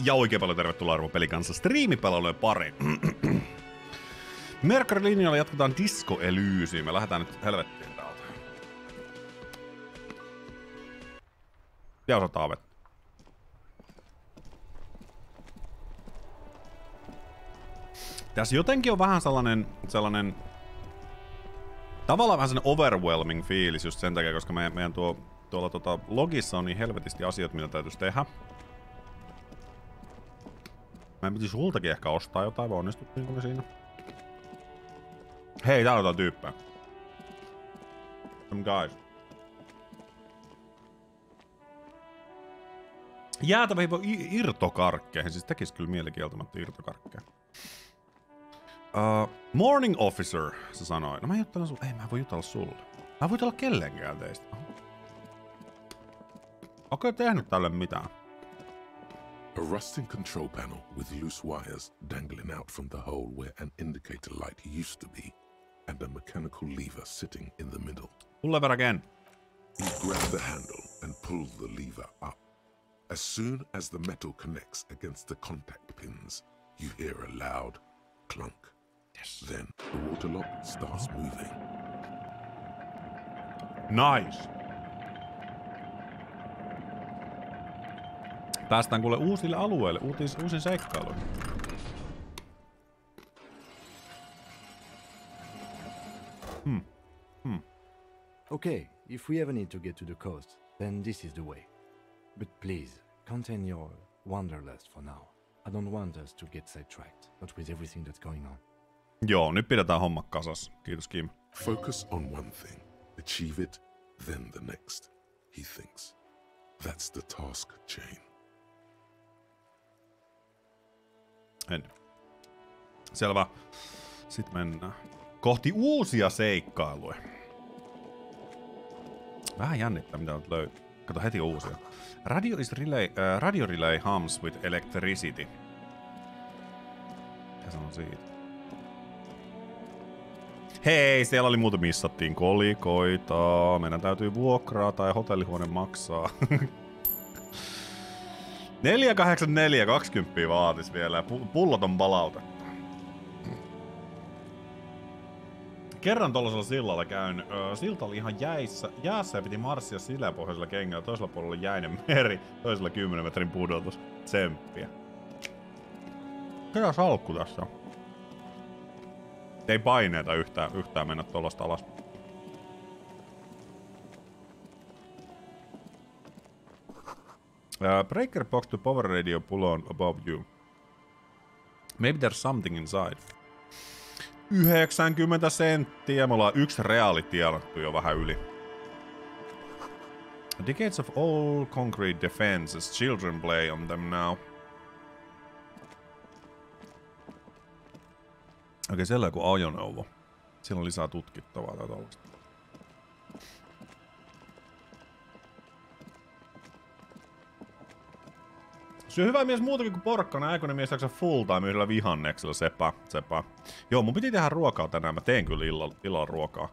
Ja oikein paljon tervetuloa arvon pelikanssa striimipalvelujen pariin. Merkkari-linjalla jatketaan Disco Elysium. Me lähdetään nyt helvettiin täältä. Ja osataan vettä. Tässä jotenkin on vähän sellainen tavallaan vähän sellainen overwhelming fiilis just sen takia, koska meidän tuolla logissa on niin helvetisti asioita, mitä täytyisi tehdä. Mä piti sultakin ehkä ostaa jotain, vai onnistuttiinko me siinä? Hei, täällä on jotain tyyppää. Some guys. Jäätävä irtokarkkeihin, siis tekis kyllä mielikieltämättä irtokarkkeja. Morning officer, se sanoi. No mä juttelen sulle. Ei, mä voi jutella sulle. Mä voin jutella kellenkään teistä. Onko tehnyt tälle mitään? A rusting control panel with loose wires dangling out from the hole where an indicator light used to be, and a mechanical lever sitting in the middle. Pull lever again. You grab the handle and pull the lever up. As soon as the metal connects against the contact pins, you hear a loud clunk. Yes. Then the water lock starts moving. Nice. Päästään kuule uusille alueille, uusiin seikkailuihin. Okay, if we ever need to get to the coast, then this is the way. But please, contain your wanderlust for now. I don't want us to get sidetracked, not with everything that's going on. Joo, nyt pidetään homma kasassa. Kiitos Kim. Focus on one thing. Achieve it, then the next, he thinks. That's the task chain. Selvä. Sitten mennään kohti uusia seikkailuja. Vähän jännittää, mitä nyt löytyy. Kato heti uusia. Radio relay hums with electricity. Mitä sanon siitä? Hei, siellä oli muuta missattiin kolikoita. Meidän täytyy vuokraa tai hotellihuone maksaa. 484, 20 vaatis vielä. Pulloton palautetta. Kerran tollasella sillalla käyn. Silta oli ihan jäässä ja piti marssia sileäpohjaisella kengällä. Toisella puolella oli jäinen meri, toisella 10 metrin pudotus. Tsemppiä. Mikä salkku tässä on? Ei paineeta yhtään mennä tollasta alas. Breaker box to power radio pull on above you. Maybe there's something inside. 90 senttiä. Me ollaan yksi reaali tienattu jo vähän yli. Decades of old concrete defenses. Children play on them now. Okei, siellä on joku ajoneuvo. Siellä on lisää tutkittavaa tai tollaista. Se on hyvä mies muutakin kuin porkkana. Äikoinen mies jaksaa full time yhdellä vihanneksella. Sepä. Joo, mun piti tehdä ruokaa tänään. Mä teen kyllä illalla ruokaa.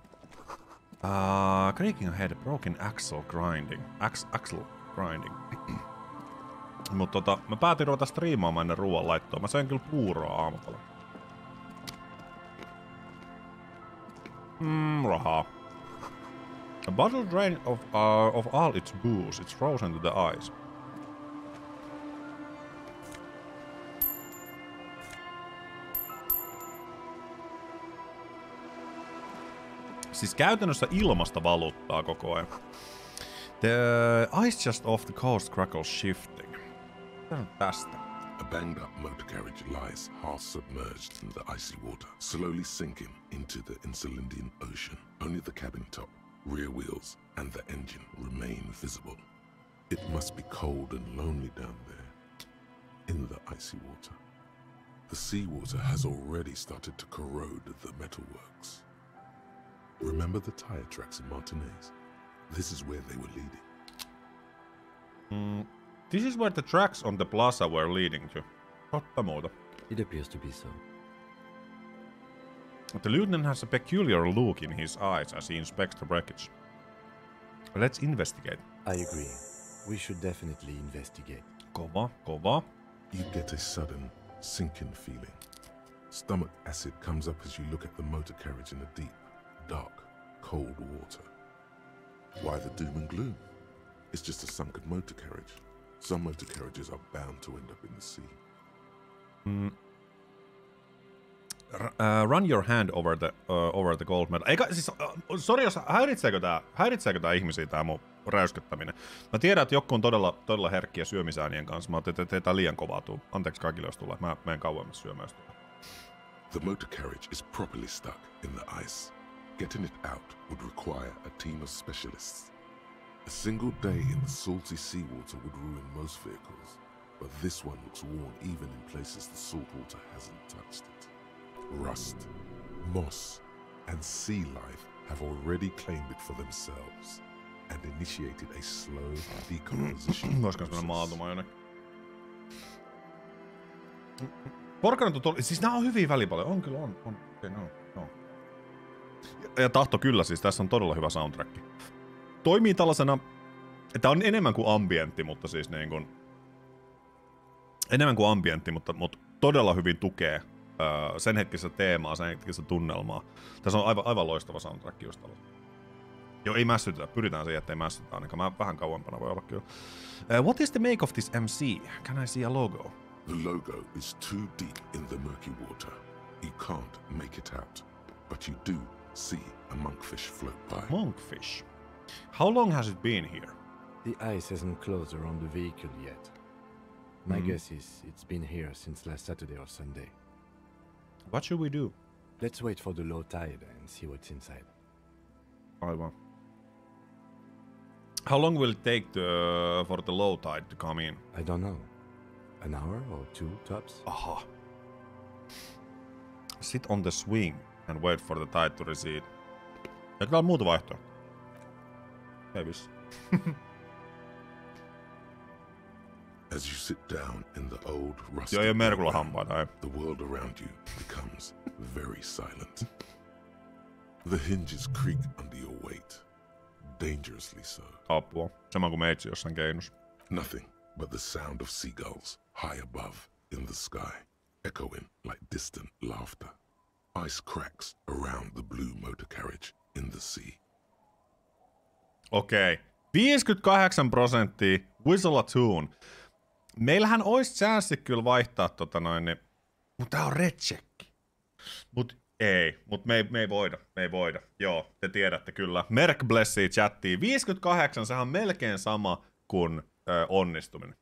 Creaking ahead, broken axle grinding. Axle grinding. Mut mä päätin ruveta striimaamaan ennen ruoan laittoa. Mä söin kyllä puuroa aamupala. Rahaa. A bottle drain of all its booze. It's frozen to the ice. Siis käytännössä ilmasta valuttaa koko ajan. The ice just off the coast crackles shifting. Mitä on tästä? A banged up motor carriage lies half submerged in the icy water, slowly sinking into the Insulindian Ocean. Only the cabin top, rear wheels, and the engine remain visible. It must be cold and lonely down there, in the icy water. The seawater has already started to corrode the metalworks. Remember the tire tracks in Martinez? This is where they were leading. This is where the tracks on the plaza were leading to. Totta muuta. It appears to be so. The lieutenant has a peculiar look in his eyes as he inspects the wreckage. Let's investigate. I agree. We should definitely investigate. Kova. You get a sudden sinking feeling. Stomach acid comes up as you look at the motor carriage in the deep, dark, cold water. Why the doom and gloom? It's just a sunken motor carriage. Some motor carriages are bound to end up in the sea. Run your hand over the gold medal. Eikä siis, sori jos häiritseekö tää ihmisiä tää mun räyskyttäminen. Mä tiedän, että joku on todella herkkiä syömisäänien kanssa. Mä ajattelin, että tää liian kovaa tuu. Anteeksi kaikille, jos tulee. Mä menen kauemmas syömään sitä. The motor carriage is properly stuck in the ice. Getting it out would require a team of specialists. A single day in the salty seawater would ruin most vehicles, but this one looks worn even in places the salt water hasn't touched it. Rust, moss, and sea life have already claimed it for themselves and initiated a slow decomposition process. Porkkanat on siis nää on hyviä välipaloja. On kyllä, on. Okay, no. Ja tahto kyllä, siis tässä on todella hyvä soundtrack. Toimii tällaisena, että on enemmän kuin ambientti, mutta siis niin kuin... Enemmän kuin ambientti, mutta todella hyvin tukee sen hetkistä teemaa, sen hetkistä tunnelmaa. Tässä on aivan loistava soundtrack just tällä. Joo, ei mässytetä. Pyritään siihen, ettei mässytetä ainakaan. Mä vähän kauempana voi olla kyllä. What is the make of this MC? Can I see a logo? The logo is too deep in the murky water. You can't make it out, but you do see a monkfish float by. Monkfish? How long has it been here? The ice hasn't closed around the vehicle yet. My guess is it's been here since last Saturday or Sunday. What should we do? Let's wait for the low tide and see what's inside. Aivan. How long will it take for the low tide to come in? I don't know. An hour or two tops? Aha. Sit on the swing and wait for the tide to recede. Eikö täällä muuta vaihtoehtoa? Ei vissi. As you sit down in the old rusty Joo, ei Merkulla hampaita, ei. the world around you becomes very silent. The hinges creak under your weight, dangerously so. Apua. Sama kuin meitsi jossain keinussa. Nothing but the sound of seagulls high above in the sky, echoing like distant laughter. Ice cracks around the blue motor carriage in the sea. Okei. 58% Whistle a Tune. Meillähän olisi chanssi kyllä vaihtaa Mut tää on red check. Mut me ei voida. Joo, te tiedätte kyllä. Merk blessii chattiin. 58, sehän on melkein sama kuin onnistuminen.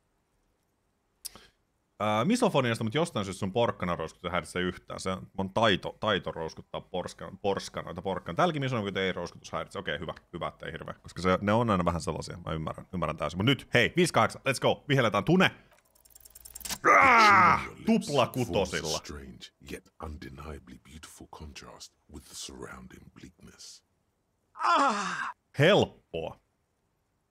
Misofoniasta, mutta jostain syystä sun porkkana rouskutus häiritsee yhtään. Se on taito rouskuttaa porskanoita. Täälläkin misofoniasta ei rouskutus häiritse. Okei, hyvä, ettei hirveä. Koska ne on aina vähän sellaisia. Mä ymmärrän täysin. Mut nyt, hei, 58, let's go. Vihelletään Tune. Tupla kutosilla. Strange yet undeniably beautiful contrast with the surrounding bleakness. Helppoa.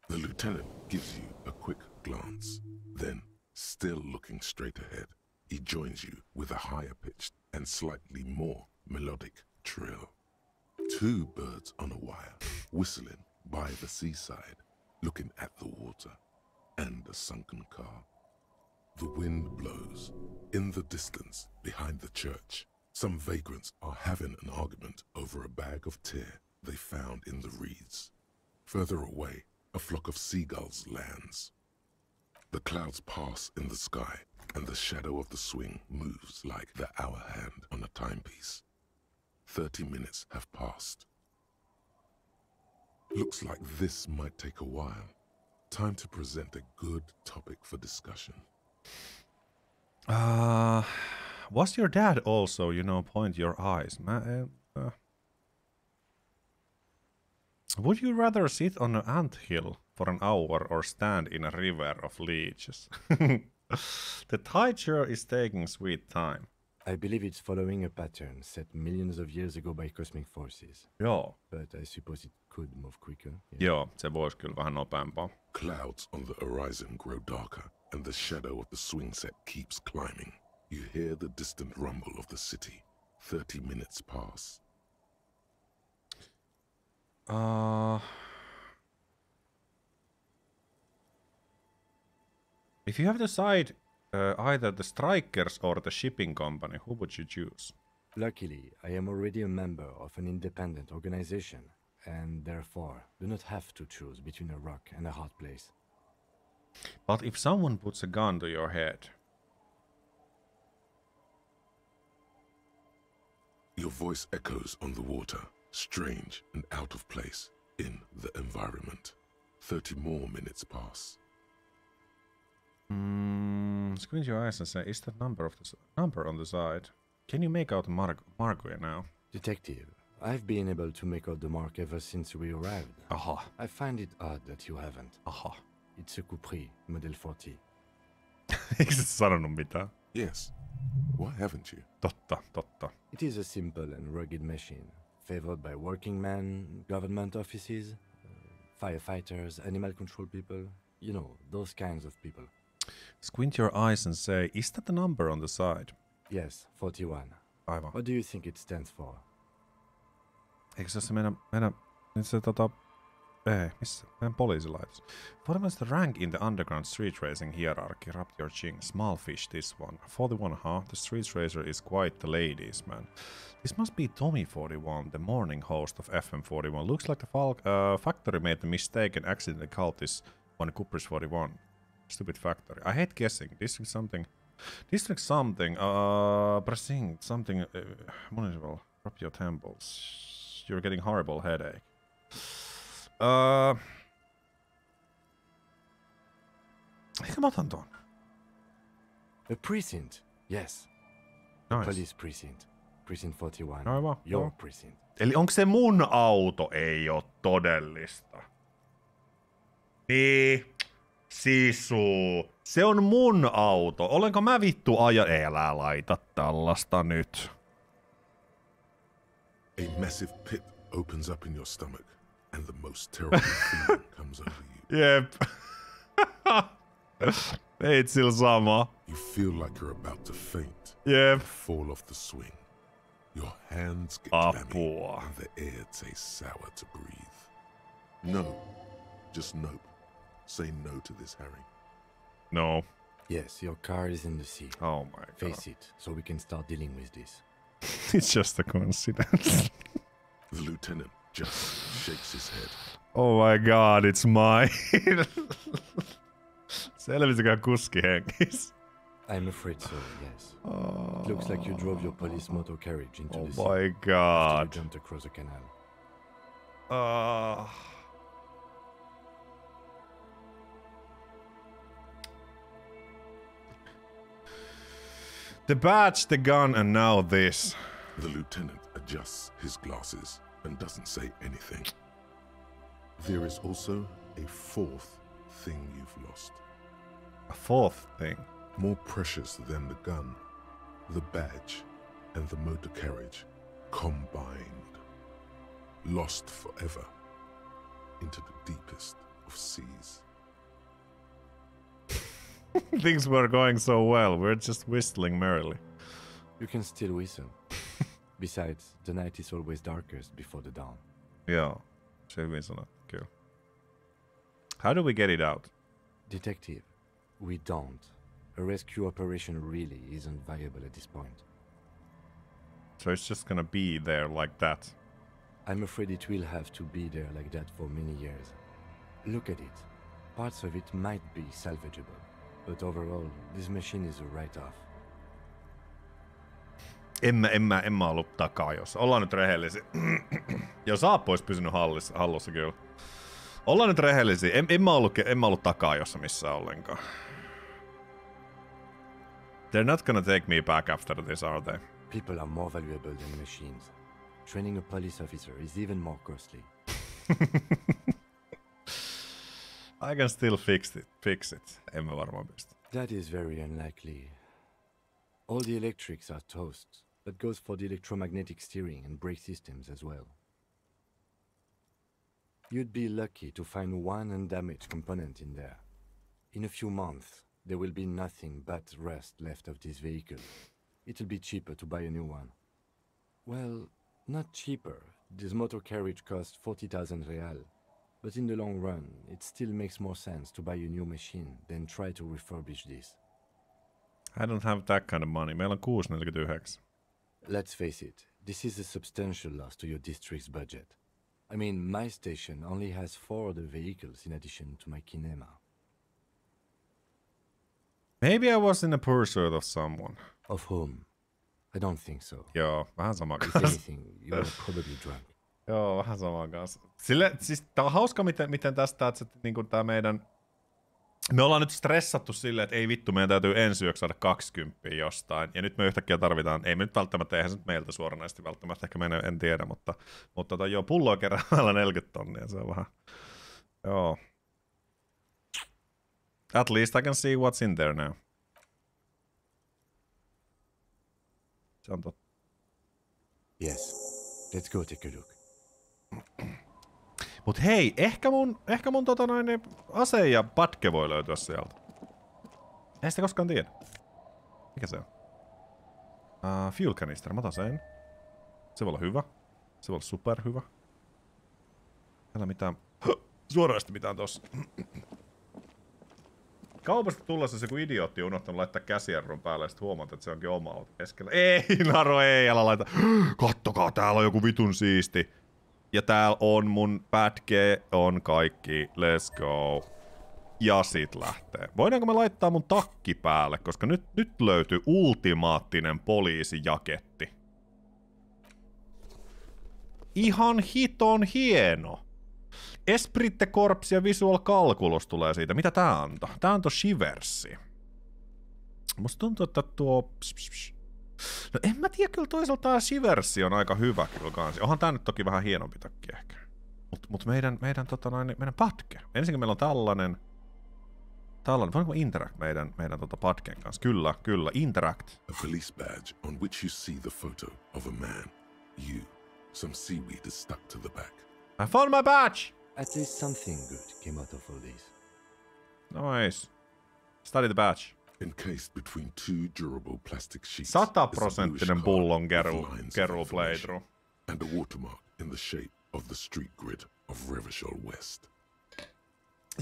The lieutenant gives you a quick glance, then, still looking straight ahead, he joins you with a higher pitched and slightly more melodic trill. Two birds on a wire, whistling by the seaside, looking at the water and a sunken car. The wind blows. In the distance, behind the church, some vagrants are having an argument over a bag of tear they found in the reeds. Further away, a flock of seagulls lands. The clouds pass in the sky, and the shadow of the swing moves like the hour hand on a timepiece. 30 minutes have passed. Looks like this might take a while. Time to present a good topic for discussion. Was your dad also, point your eyes? Would you rather sit on an anthill for an hour or stand in a river of leeches? The tide sure is taking sweet time. I believe it's following a pattern set millions of years ago by cosmic forces. Joo. But I suppose it could move quicker. Yeah. Joo, se voisi kyllä vähän nopeampaa. Clouds on the horizon grow darker, and the shadow of the swing set keeps climbing. You hear the distant rumble of the city. 30 minutes pass. If you have to Either the strikers or the shipping company. Who would you choose? Luckily, I am already a member of an independent organization, and therefore do not have to choose between a rock and a hard place. But if someone puts a gun to your head... Your voice echoes on the water, strange and out of place in the environment. 30 more minutes pass. Squint your eyes and say, is that number on the side? Can you make out Margot now? Detective, I've been able to make out the mark ever since we arrived. Aha. I find it odd that you haven't. Aha. It's a Capri, Model 40. Eikö se sanonut mitään? Yes. Why haven't you? Totta. It is a simple and rugged machine, favored by working men, government offices, firefighters, animal control people. You know, those kinds of people. Squint your eyes and say, is that the number on the side? Yes, 41. Aivan. What do you think it stands for? Eikö se ole nyt se ei, missä? Meidän poliisilaitos. What was the rank in the underground street racing hierarchy? Rub your chin. Small fish, this one. 41, huh? The street racer is quite the ladies, man. This must be Tommy 41, the morning host of FM 41. Looks like the factory made the mistake and accidentally called this one Cooper's 41. Stupid factory. I hate guessing. District something, precinct something, municipal. Rub your temples. You're getting horrible headache. Ehkä mä otan ton. A precinct, yes. Nice. Police precinct. Precinct 41. Aivan. Your precinct. Eli onko se mun auto ei oo todellista? Niin. Sisu. Se on mun auto. Olenko mä vittu älä laita tällaista nyt. A massive pit opens up in your stomach, and the most terrible feeling comes over you. Jep. Ei sillä sama. You feel like you're about to faint. Jep. Fall off the swing. Your hands get Apua. clammy, and the air tastes sour to breathe. No. Just nope. Say no to this, Harry. No. Yes, your car is in the sea. Oh my god. Face it, so we can start dealing with this. It's just a coincidence. The lieutenant just shakes his head. Oh my god, it's mine. Selvisikö kuski henkis? I'm afraid so, yes. It looks like you drove your police motor carriage into the sea. Oh my After god. you jumped across the canal. The badge, the gun, and now this. The lieutenant adjusts his glasses and doesn't say anything. There is also a fourth thing you've lost. A fourth thing. More precious than the gun, the badge, and the motor carriage combined. Lost forever into the deepest of seas. Things were going so well, we're just whistling merrily. You can still whistle. Besides, the night is always darkest before the dawn. Joo, se hyvin sanottu, kyllä. How do we get it out? Detective, we don't. A rescue operation really isn't viable at this point. So it's just gonna be there like that. I'm afraid it will have to be there like that for many years. Look at it. Parts of it might be salvageable, but overall, this machine is a write-off. En mä ollut takaa, jos. Ollaan nyt rehellisiä. Joo, saappo olisi pysynyt hallussa kyllä. Ollaan nyt rehellisiä. En mä ollut takaa jossa missään ollenkaan. They're not gonna take me back after this, are they? People are more valuable than machines. Training a police officer is even more costly. I can still fix it. En mä varmaan pysty. That is very unlikely. All the electrics are toast. That goes for the electromagnetic steering and brake systems as well. You'd be lucky to find one undamaged component in there. In a few months, there will be nothing but rust left of this vehicle. It'll be cheaper to buy a new one. Well, not cheaper. This motor carriage costs 40,000 real. But in the long run, it still makes more sense to buy a new machine than try to refurbish this. I don't have that kind of money. Meillä on 6,49. Let's face it, this is a substantial loss to your district's budget. I mean, my station only has 4 other vehicles in addition to my kinema. Maybe I was in a pursuit of someone. Of whom? I don't think so. Joo, vähän sama If kanssa. anything, you were probably drunk. Joo, vähän sama kanssa. Siis tää on hauska, miten tästä, että niinku tää meidän... Me ollaan nyt stressattu silleen, että ei vittu, meidän täytyy ensi yöksi saada 20 jostain. Ja nyt me yhtäkkiä tarvitaan, ei me nyt välttämättä, eihän se nyt meiltä suoranaisesti välttämättä, ehkä me en tiedä, mutta joo, pulloa kerralla 40 tonnia, se on vähän, joo. At least I can see what's in there now. Se on totta. Yes, let's go take a look. Mut hei, ehkä mun ase ja patke voi löytyä sieltä. Ei sitä koskaan tiedä. Mikä se on? Fuel canister, mä otan sen. Se voi olla hyvä. Se voi olla superhyvä. Ei ole mitään... Suorasti mitään tossa. Kaupasta tullessa se kun idiootti on unohtanut laittaa käsijarrun päälle ja sit huomaat, että se onkin oma auto keskellä. Ei, Naro, ei, älä laita. Kattokaa, täällä on joku vitun siisti. Ja täällä on mun pätke, on kaikki, let's go. Ja sit lähtee. Voidaanko me laittaa mun takki päälle, koska nyt löytyy ultimaattinen poliisijaketti. Ihan hiton hieno. Espritte Corps ja Visual Calculus tulee siitä. Mitä tää antoi? Tää antoi Shiversi. Musta tuntuu, että tuo... No en mä tiedä, kyllä toisaalta tää Shiversi on aika hyvä kyllä kansi. Onhan tää nyt toki vähän hienompi takki ehkä. Mut meidän patke. Ensinnäkin meillä on tällainen. Voinko interact meidän patken kanssa? Kyllä, interact. A police badge on which you see the photo of a man. You. Some seaweed is stuck to the back. I found my badge! At least something good came out of all this. Nice. Study the badge. Encased between 2 durable plastic sheets. 100% pullon keruu playthrough. And a watermark in the shape of the street grid of Revachol West.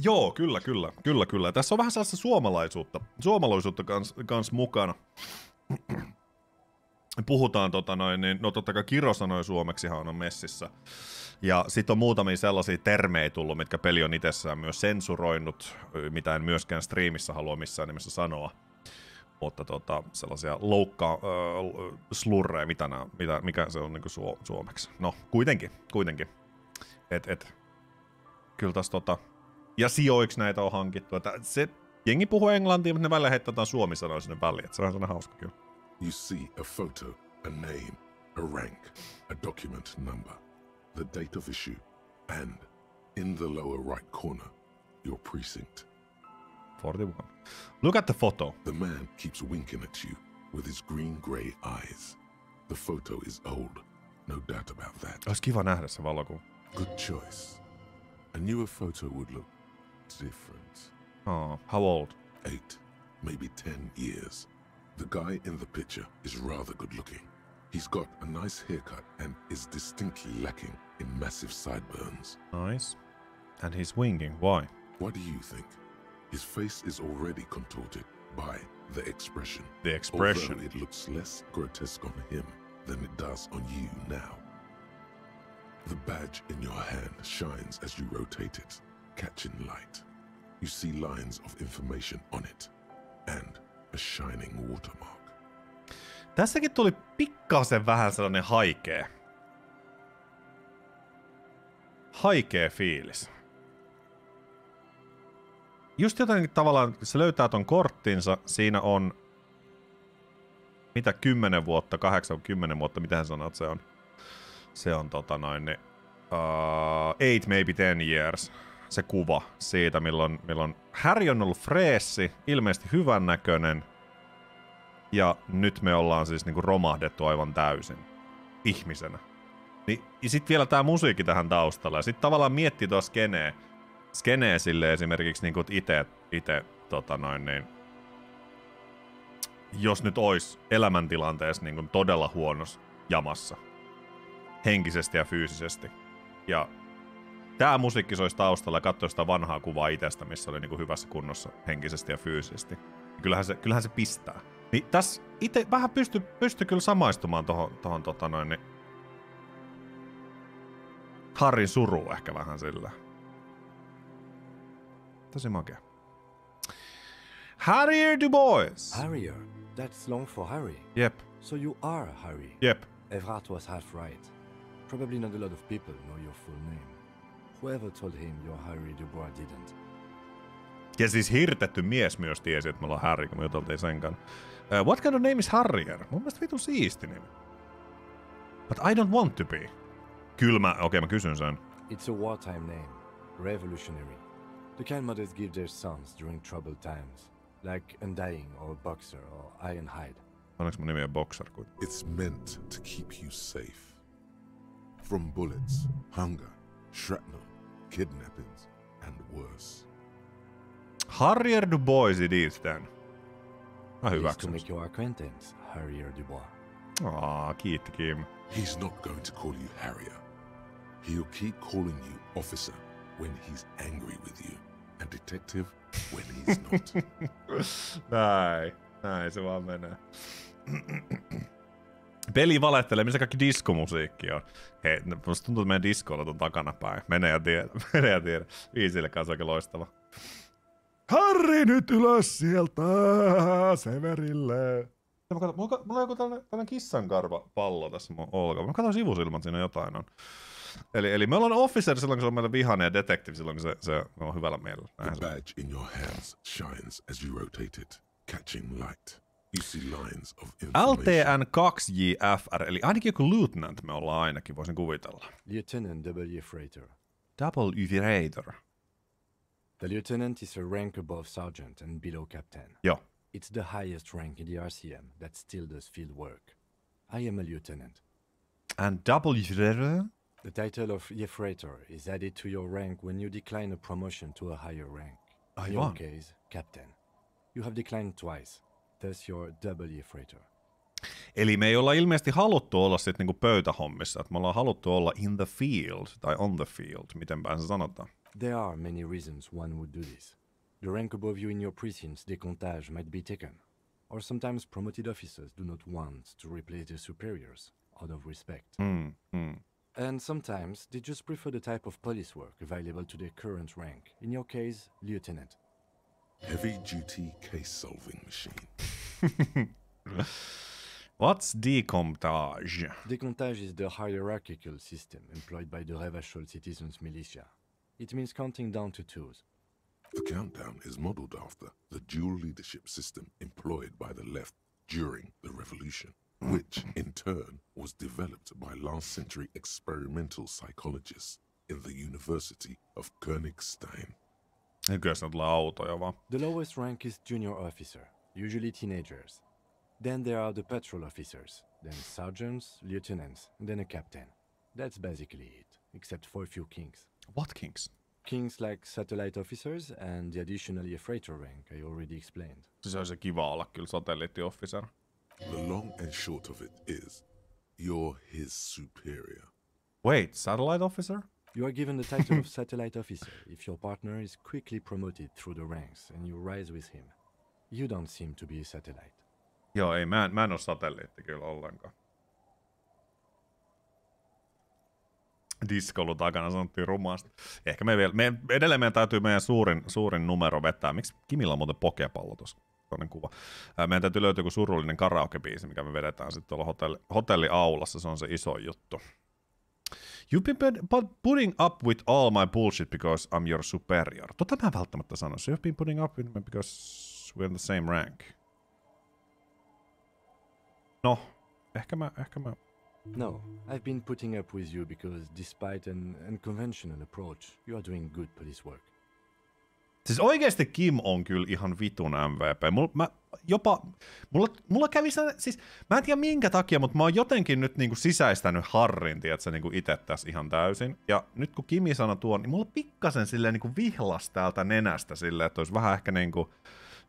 Joo, kyllä. Tässä on vähän sellaista suomalaisuutta kans mukana. Puhutaan no totta kai Kiro sanoi suomeksihan on messissä. Ja sit on muutamia sellaisia termejä tullut, mitkä peli on itsessään myös sensuroinut, mitä en myöskään striimissä halua missään nimessä sanoa. Mutta sellaisia slurreja, mikä se on niinku suomeksi. No, kuitenkin. Kyllä tässä ja sijoiksi näitä on hankittu. Se jengi puhuu englantia, mutta ne välillä heittää suomi-sanoja sinne väliin. Se on sellainen hauska kyllä. You see a photo, a name, a rank, a document number, the date of issue, and in the lower right corner, your precinct. 41. Look at the photo. The man keeps winking at you with his green-grey eyes. The photo is old, no doubt about that. Olisi kiva nähdä se valokuva. Good choice. A newer photo would look different. Oh, how old? 8, maybe 10 years. The guy in the picture is rather good looking. He's got a nice haircut and is distinctly lacking in massive sideburns. Nice. And he's winking. Why? What do you think? His face is already contorted by the expression. The expression. Although it looks less grotesque on him than it does on you now. The badge in your hand shines as you rotate it, catching light. You see lines of information on it, and a shining watermark. Tässäkin tuli pikkasen vähän sellainen haikea fiilis. Just jotenkin tavallaan, se löytää ton korttinsa, siinä on mitä 10 vuotta, 8-10 vuotta, mitähän sanot se on? Se on 8 maybe 10 years. Se kuva siitä, milloin Harry on ollut freessi, ilmeisesti hyvännäköinen. Ja nyt me ollaan siis niinku romahdettu aivan täysin ihmisenä. Ja sit vielä tää musiikki tähän taustalla. Ja sit tavallaan miettii tuo skenee sille esimerkiksi niinku ite jos nyt ois elämäntilanteessa niinku todella huonossa jamassa. Henkisesti ja fyysisesti. Ja tää musiikki sois taustalla ja katsoi sitä vanhaa kuvaa itestä, missä oli niinku hyvässä kunnossa henkisesti ja fyysisesti. Kyllähän se pistää. Niin tässä itse vähän pysty kyllä samaistumaan tohon niin Harrin suruun ehkä vähän sillä. Tosi makea. Harrier du Bois! Harrier? That's long for Harry. Yep. So you are Harry. Yep. Everard was half right. Probably not a lot of people know your full name. Whoever told him you're Harry Dubois didn't. Ja siis hirtetty mies myös tiesi, että me ollaan Harry, kun me juteltiin sen kanssa. What kind of name is Harrier? Mun mielestä vitun siisti nimi. But I don't want to be. Kyllä mä kysyn sen. It's a wartime name. Revolutionary. The kind mothers give their sons during troubled times. Like Undying or Boxer or Ironhide. Onneksi mun nimi on Boxer? It's meant to keep you safe. From bullets, hunger, shrapnel, kidnappings, and worse. Harrier du Bois it is then. Mä Pleased to hyväksyn. make your acquaintance, Harrier Dubois. Kiitti Kim. He's not going to call you Harrier. He'll keep calling you officer when he's angry with you, and detective when he's not. Näin se vaan menee. Peli valehtelee, missä kaikki diskomusiikki on. Hei, musta tuntuu, että meidän diskoilla on takanapäin. Mene ja tiedä. Viisille kanssa oikein loistava. Harri nyt ylös sieltä Severille. Mulla on joku tällainen kissankarva pallo tässä mun olkalla. Mä katson sivusilmat, siinä jotain on. Eli me ollaan officer silloin, kun se on meillä vihainen ja detective silloin, kun se on hyvällä mielellä. The badge in your hands shines as you rotate it, catching light. You see lines of information. LTN2JFR, eli ainakin joku lieutenant me ollaan ainakin, voisin kuvitella. Lieutenant W. Freighter. Double Freighter. The lieutenant is a rank above sergeant and below captain. Joo. It's the highest rank in the RCM that still does field work. I am a lieutenant. And double Freighter? The title of Freighter is added to your rank when you decline a promotion to a higher rank. In your case, captain. You have declined twice. Thus you're double Freighter. Eli me ei olla ilmeisesti haluttu olla sit niinku pöytähommissa, että me ollaan haluttu olla in the field tai on the field, mitenpä se sanotaan. There are many reasons one would do this. The rank above you in your precinct's décomptage might be taken, or sometimes promoted officers do not want to replace their superiors out of respect. And sometimes they just prefer the type of police work available to their current rank, in your case, lieutenant. Heavy-duty case-solving machine. What's decomptage? Décomptage is the hierarchical system employed by the Revachol citizens' militia. It means counting down to twos. The countdown is modeled after the dual leadership system employed by the left during the revolution, which in turn was developed by last century experimental psychologists in the University of Königstein. Kyllä se tulee autoja vaan. The lowest rank is junior officer, usually teenagers. Then there are the patrol officers, then sergeants, lieutenants, and then a captain. That's basically it, except for a few kings. What kings? Kings like satellite officers and the additionally a freighter rank I already explained. Se olisi kiva olla kyllä satelliittiofficer. The long and short of it is, you're his superior. Wait, satellite officer? You are given the title of satellite officer if your partner is quickly promoted through the ranks and you rise with him. You don't seem to be a satellite. Joo, ei, mä en oo satelliitti kyllä ollenkaan. Diskolu takana sanottiin rumaasti. Ehkä edelleen meidän täytyy meidän suurin numero vetää. Miksi Kimillä on muuten pokepallo tuossa? Toinen kuva. Meidän täytyy löytyä joku surullinen karaokebiisi, mikä me vedetään sitten tuolla hotelliaulassa. Se on se iso juttu. You've been putting up with all my bullshit because I'm your superior. Tota mä en välttämättä sano. So you've been putting up with me because we're in the same rank. No, ehkä mä... No, I've been putting up with you because despite an unconventional approach, you are doing good police work. Siis oikeesti Kim on kyllä ihan vitun MVP. Mulla kävi siis mä en tiedä minkä takia, mutta mä oon jotenkin nyt niinku sisäistänyt Harrin, tiedätkö, niinku ite tässä ihan täysin. Ja nyt kun Kimi sanoi tuon, niin mulla pikkasen silleen niinku vihlas täältä nenästä silleen, että olisi vähän ehkä niinku,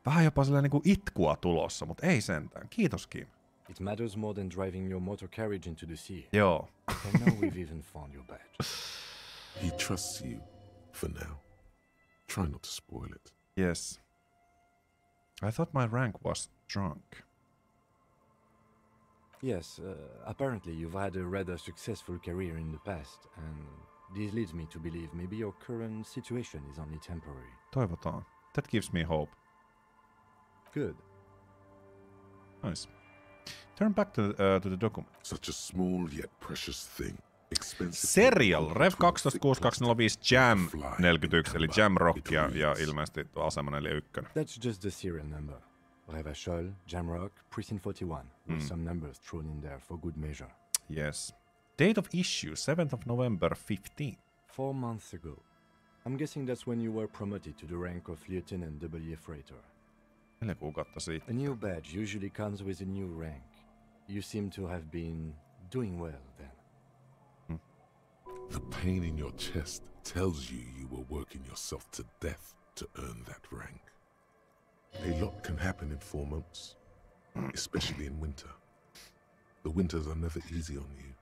vähän jopa silleen niinku itkua tulossa, mutta ei sentään. Kiitos Kim. It matters more than driving your motor carriage into the sea. Joo. And now we've even found your badge. He trusts you for now. Try not to spoil it. Yes. I thought my rank was drunk. Yes, apparently you've had a rather successful career in the past, and this leads me to believe maybe your current situation is only temporary. Toivotaan. That gives me hope. Good. Nice. Turn back to the document. Such a small yet precious thing. Expensive. Serial, Rev 126205 Jam 41, eli Jam Rock ja ilmeisesti asema 41. That's just the serial number. Revachol, Jamrock, Precinct 41, with some numbers thrown in there for good measure. Yes. Date of issue, 7th of November 15. 4 months ago. I'm guessing that's when you were promoted to the rank of Lieutenant W. Freighter. 4 kuukautta sitten. A new badge usually comes with a new rank. You seem to have been doing well then. The pain in your chest tells you you were working yourself to death to earn that rank. A lot can happen in 4 months, especially in winter. The winters are never easy on you.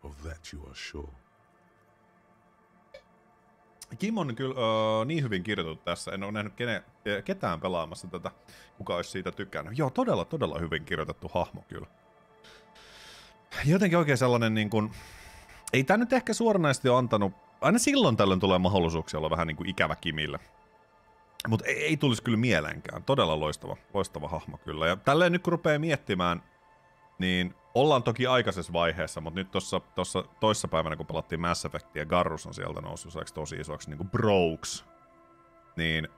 Of that you are sure. Kim on kyllä niin hyvin kirjoitettu tässä. En ole nähnyt ketään pelaamassa tätä, kuka olisi siitä tykännyt. Joo, todella hyvin kirjoitettu hahmo kyllä. Jotenkin oikein sellainen niin kuin... Ei tää nyt ehkä suoranaisesti ole antanut... Aina silloin tällöin tulee mahdollisuuksia olla vähän niin kuin ikävä Kimille. Mutta ei tulisi kyllä mieleenkään. Todella loistava hahmo kyllä. Ja tälleen nyt kun rupeaa miettimään, niin ollaan toki aikaisessa vaiheessa, mutta nyt tossa toissapäivänä kun pelattiin Mass Effectia, Garrus on sieltä noussut tosi isoksi niin kuin broks. Niin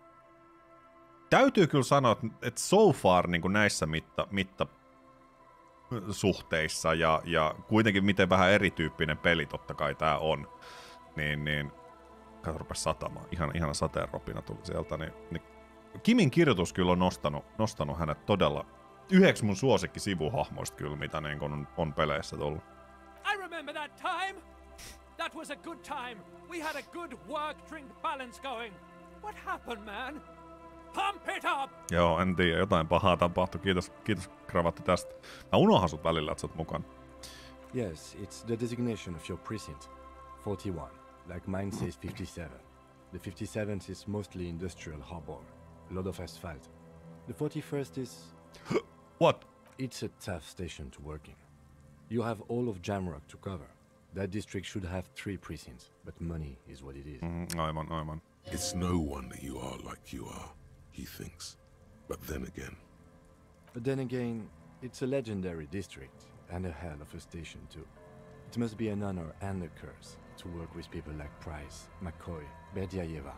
täytyy kyllä sanoa, että so far niin kuin näissä mittasuhteissa ja kuitenkin miten vähän erityyppinen peli totta kai tää on, niin kato rupes satamaan. Ihana sateenropina tuli sieltä. Niin Kimin kirjoitus kyllä on nostanut hänet todella yhdeksi mun suosikki sivuhahmoista kyllä, mitä niin kun on peleissä tullut. I remember that time. That was a good time. We had a good work-drink balance going. What happened, man? Pump it up! Joo, en tiedä. Jotain pahaa tapahtui. Kiitos Kravatti tästä. Mä unohan sut välillä, että sä oot mukana. Yes, it's the designation of your precinct. 41. Like mine says 57. The 57th is mostly industrial harbor. A lot of asphalt. The 41st is... What? It's a tough station to work in. You have all of Jamrock to cover. That district should have 3 precincts, but money is what it is. Aivan. It's no wonder you are like you are, he thinks. But then again, it's a legendary district, and a hell of a station too. It must be an honor and a curse to work with people like Price, McCoy, Berdiayeva.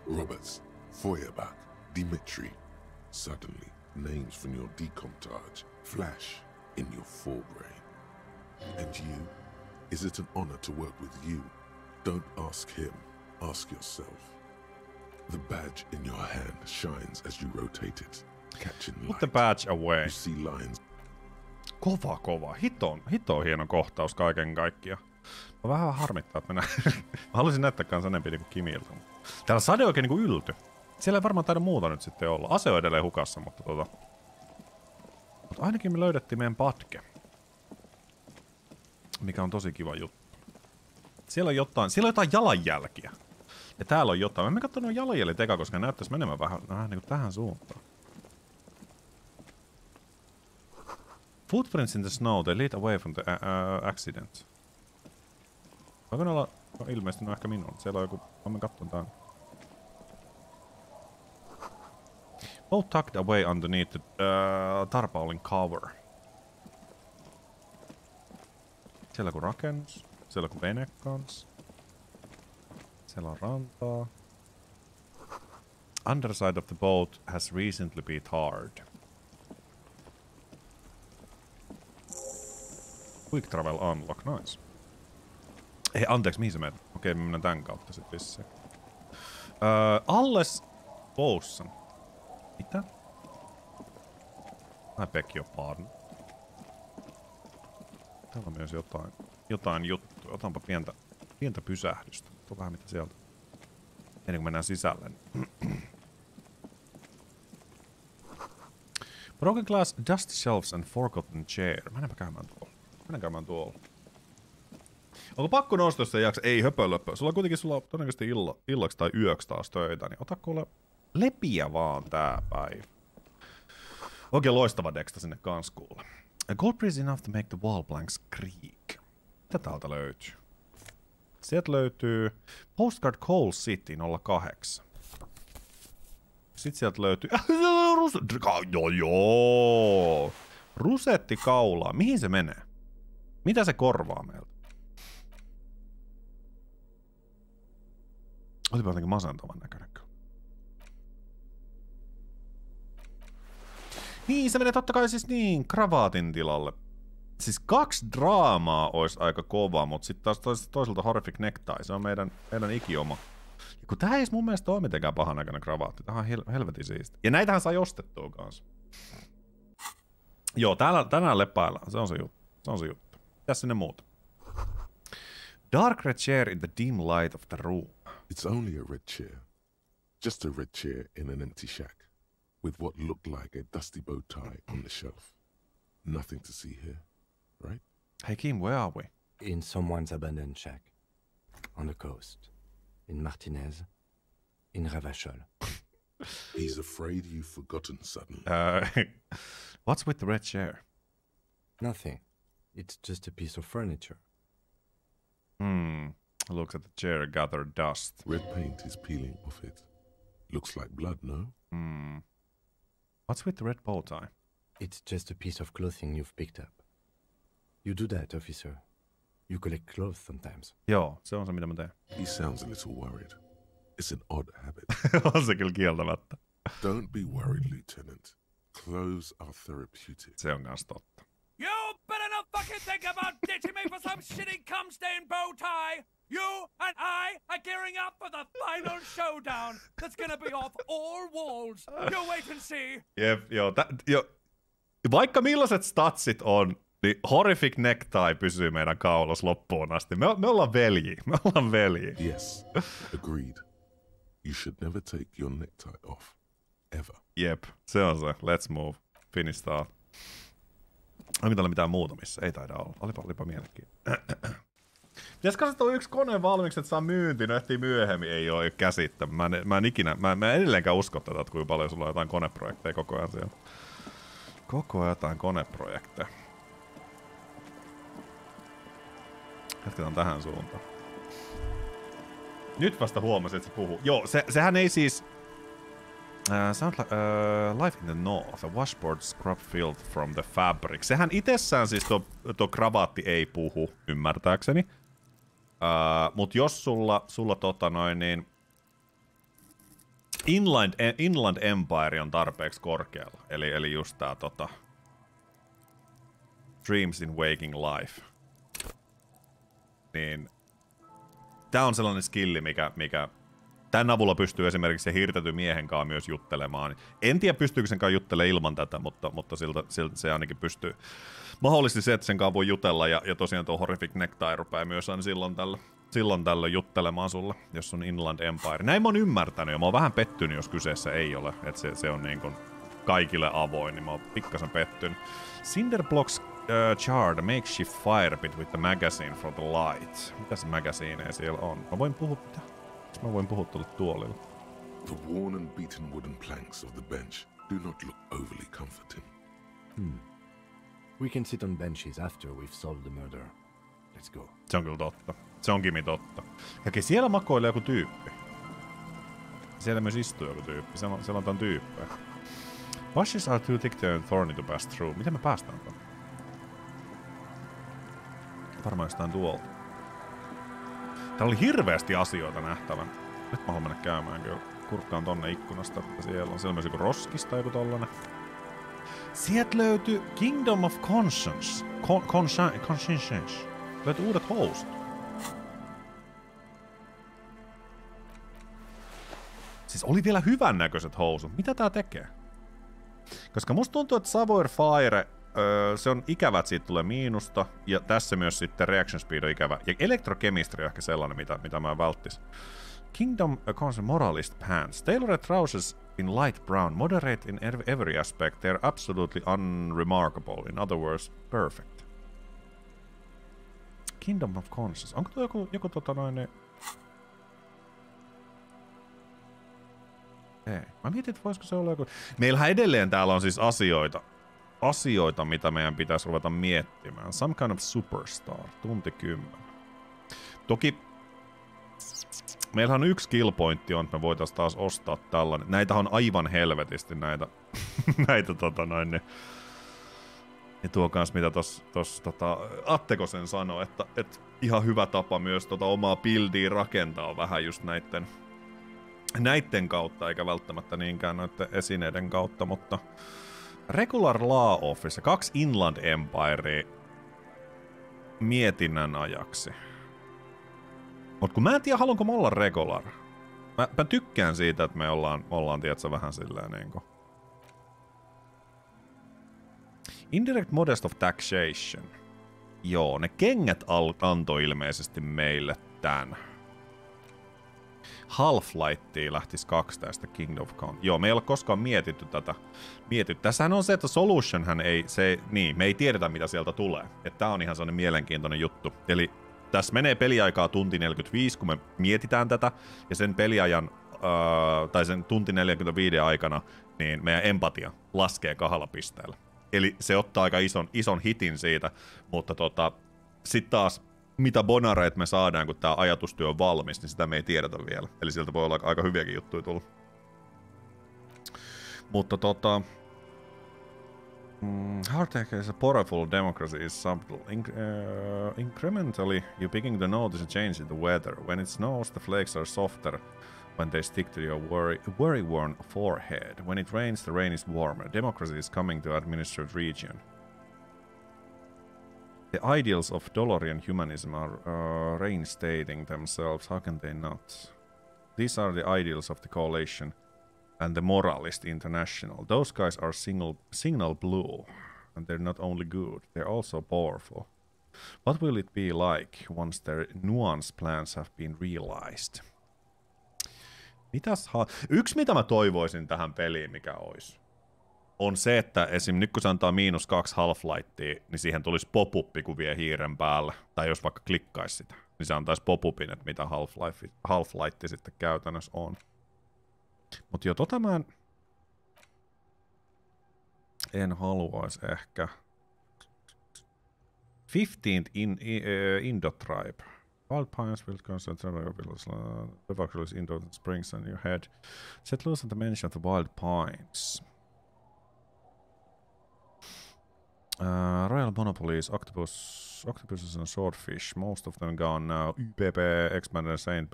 Roberts, Feuerbach, Dimitri. Suddenly, names from your decomptage flash in your forebrain. And you? Is it an honor to work with you? Don't ask him, ask yourself. The badge in your hand shines as you rotate it, catching light. Put the badge away. You see lines. Kova. Hito on hieno kohtaus kaiken kaikkiaan. Mä vähän harmittaa, että mä haluaisin näyttää kans enemmän niinku Kimiltä. Täällä sade oikein niinku ylty. Siellä ei varmaan taida muuta nyt sitten olla. Ase on edelleen hukassa, mutta Mutta ainakin me löydettiin meidän patke. Mikä on tosi kiva juttu. Siellä on jotain jalanjälkiä. Ja täällä on jotain. Mä en katso noin jalanjäljet eka, koska ne näyttäis menemään vähän niinku tähän suuntaan. Footprints in the snow, they lead away from the accident. Voiko ne olla... No, ilmeisesti ne on ehkä minun. Siellä on joku... Mä katson tän. Both tucked away underneath the tarpaulin cover. Siellä on rakennus. Siellä on vene kans. Siellä on rantaa. Underside of the boat has recently been hard. Quick travel unlock, nice. Ei, anteeksi, mihin sä menet? Okei, me mennään tän kautta sit vissiin. Alles Boussan. Mitä? I beg your pardon. Täällä on myös jotain juttuja. Otanpa pientä pysähdystä. Tuo vähän mitä sieltä. Ennen kuin mennään sisälle. Broken glass, dusty shelves and forgotten chair. Mennäänpä käymään tuolla. Onko pakko nostaa sitä jaksa? Ei höpölöpö. Sulla on todennäköisesti illaksi tai yöksi taas töitä, niin ota kuule lepiä vaan tää päivä. Oikein loistava deksta sinne kans kuule. A gold piece enough to make the wall blanks creak. Mitä täältä löytyy? Sieltä löytyy Postcard Coal City 08. Sitten sieltä löytyy... Joo. Rusetti kaulaa. Mihin se menee? Mitä se korvaa meiltä? Olipa jotenkin masentavan näköinen. Niin, se menee totta kai siis niin, kravaatin tilalle. Siis 2 draamaa olisi aika kova, mutta sitten taas toisaalta Horrific Necktie, se on meidän ikioma. Ja kun tää ei mun mielestä ole mitenkään pahan näköinen kravaatti, tää on helvetin siisti. Ja näitähän saa ostettua kanssa. Joo, tänään lepäillään, se on se juttu. Tässä ne muut. Dark red chair in the dim light of the room. It's only a red chair. Just a red chair in an empty shack, with what looked like a dusty bow tie on the shelf. Nothing to see here, right? Hey Kim, where are we? In someone's abandoned shack. On the coast. In Martinez. In Ravachol. He's afraid you've forgotten suddenly. What's with the red chair? Nothing. It's just a piece of furniture. Looks at the chair, gathered dust. Red paint is peeling off it. Looks like blood, no? What's with the red bow tie? It's just a piece of clothing you've picked up. You do that, officer. You collect clothes sometimes. Joo, se on se mitä mä teen. He sounds a little worried. It's an odd habit. On se kyllä kieltämättä. Don't be worried, Lieutenant. Clothes are therapeutic. Se on kans totta. You better not fucking think about ditching me for some shitty cum-stained bow tie! You and I are gearing up for the final showdown that's gonna be off all walls. You wait and see. Jep, joo. Vaikka millaiset statsit on, niin Horrific Necktie pysyy meidän kaulas loppuun asti. Me ollaan veljiä. Me ollaan veljiä. Yes, agreed. You should never take your necktie off. Ever. Jep, se on se. Let's move. Finish that. Onko täällä mitään muuta missä? Ei taida olla. Olipa mielenkiintoinen. Pitäisikö se tuo yksi kone valmiiksi, että saa myyntiin, no ehtii myöhemmin, ei ole käsittä. Mä en edelleenkään usko tätä, että kuinka paljon sulla on jotain koneprojekteja koko ajan siellä. Koko ajan jotain koneprojekteja. Jatketaan tähän suuntaan. Nyt vasta huomasin, että se puhuu. Joo, sehän ei siis... sound like life in the north, a washboard scrub filled from the fabric. Sehän itsessään siis tuo kravaatti ei puhu, ymmärtääkseni. Mut jos sulla niin Inland Empire on tarpeeksi korkealla, eli just tää Dreams in Waking Life, niin tää on sellainen skilli, mikä tän avulla pystyy esimerkiksi se hirtetty miehen kanssa myös juttelemaan. En tiedä, pystyykö sen kanssa juttelemaan ilman tätä, mutta siltä se ainakin pystyy. Mahdollisesti se, että sen kanssa voi jutella, ja tosiaan tuo Horrific Necktie rupeaa myös aina silloin tällöin juttelemaan sulle, jos on Inland Empire. Näin mä oon ymmärtänyt, ja mä oon vähän pettynyt, jos kyseessä ei ole, että se on niin kuin kaikille avoin, niin mä oon pikkasen pettynyt. Cinderblocks charred makeshift fire pit with the magazine for the light. Mitä se magazine siellä on? Mä voin puhua tuolle tuolille. The worn and beaten wooden planks of the bench do not look overly comforting. We can sit on benches after we've solved the murder. Let's go. Se on kyllä totta. Se on Kimi totta. Ja siellä makoilee joku tyyppi. Siellä myös istuu joku tyyppi. Siellä on tämän tyyppejä. Bushes are too thick and thorny to pass through. Miten me päästään tuonne? Varmaan jostain tuolta. Täällä oli hirveästi asioita nähtävän. Nyt mä haluan mennä käymään kyllä. Kurkkaan tonne ikkunasta, että siellä on myös joku roskis tai joku tollanen. Sieltä löytyy Kingdom of Conscience. Conscience. Löytyy uudet housut. Siis oli vielä hyvän näköiset housut. Mitä tää tekee? Koska musta tuntuu, että Savoir Fire, se on ikävä, että siitä tulee miinusta. Ja tässä myös sitten Reaction Speed on ikävä. Ja Electrochemistry on ehkä sellainen, mitä mä välttis. Kingdom Conscience Moralist Pants. Tailored trousers in light brown. Moderate in every aspect. They're absolutely unremarkable. In other words, perfect. Kingdom of Conscience. Onko tuo joku Ei. Mä mietin, että voisiko se olla joku... Meillähän edelleen täällä on siis asioita. asioita, mitä meidän pitäisi ruveta miettimään. Some kind of superstar. Tunti 10. Toki meillähän on yksi killpointti on, että me voitaisiin taas ostaa tällainen. Näitä on aivan helvetisti näitä ne tuo kans mitä tossa Atteko sen sanoi, että ihan hyvä tapa myös omaa buildia rakentaa vähän just näitten kautta, eikä välttämättä niinkään noitten esineiden kautta, mutta Regular Law Office ja 2 Inland Empire mietinnän ajaksi. Mut kun mä en tiedä, haluanko mä olla regular. Mä tykkään siitä, että me ollaan tiedätkö, vähän silleen niinku. Indirect Modest of Taxation. Joo, ne kengät antoi ilmeisesti meille tän. Half-Lightia lähtis 2 tästä Kingdom of Come. Joo, me ei ole koskaan mietitty tätä. Tässähän on se, että Solutionhän ei, me ei tiedetä mitä sieltä tulee. Että tää on ihan sellainen mielenkiintoinen juttu. Eli tässä menee peliaikaa tunti 45, kun me mietitään tätä, ja sen peliajan, tai sen tunti 45 aikana, niin meidän empatia laskee 2 pisteellä. Eli se ottaa aika ison hitin siitä, mutta sit taas, mitä bonareita me saadaan, kun tää ajatustyö on valmis, niin sitä me ei tiedetä vielä. Eli sieltä voi olla aika hyviäkin juttuja tulla. Mutta Hardtech is a powerful democracy is subtle. Incrementally, you begin to notice a change in the weather. When it snows, the flakes are softer when they stick to your worry-worn forehead. When it rains, the rain is warmer. Democracy is coming to administered region. The ideals of Dolorian humanism are reinstating themselves. How can they not? These are the ideals of the coalition and the Moralist International. Those guys are signal blue, and they're not only good, they're also powerful. What will it be like once their nuanced plans have been realized? Yksi mitä mä toivoisin tähän peliin, mikä olisi, on se, että esim. Nyt kun se antaa -2 Half-Lightia, niin siihen tulisi pop-uppi, kun vie hiiren päälle. Tai jos vaikka klikkaisi sitä, niin se antaisi pop-upin, että mitä Half-Light sitten käytännössä on. Mut jo mä en haluaisi ehkä. 15th Indo-tribe. Wild pines will concentrate the vocals into the springs in your head. Set loose on the mention of the wild pines. Royal monopolies, octopuses and swordfish. Most of them gone now. UPP, Expander, Saint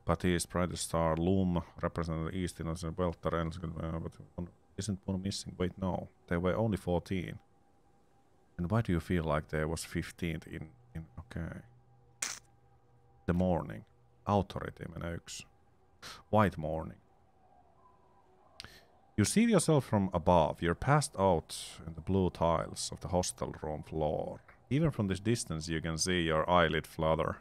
Baptiste, Bright Star, Loom, represented East Innocent, Welter, but isn't one missing? Wait, no. They were only 14. And why do you feel like there was 15th in okay. The morning. Authority menee 1. White morning. You see yourself from above. You're passed out in the blue tiles of the hostel room floor. Even from this distance you can see your eyelid flutter.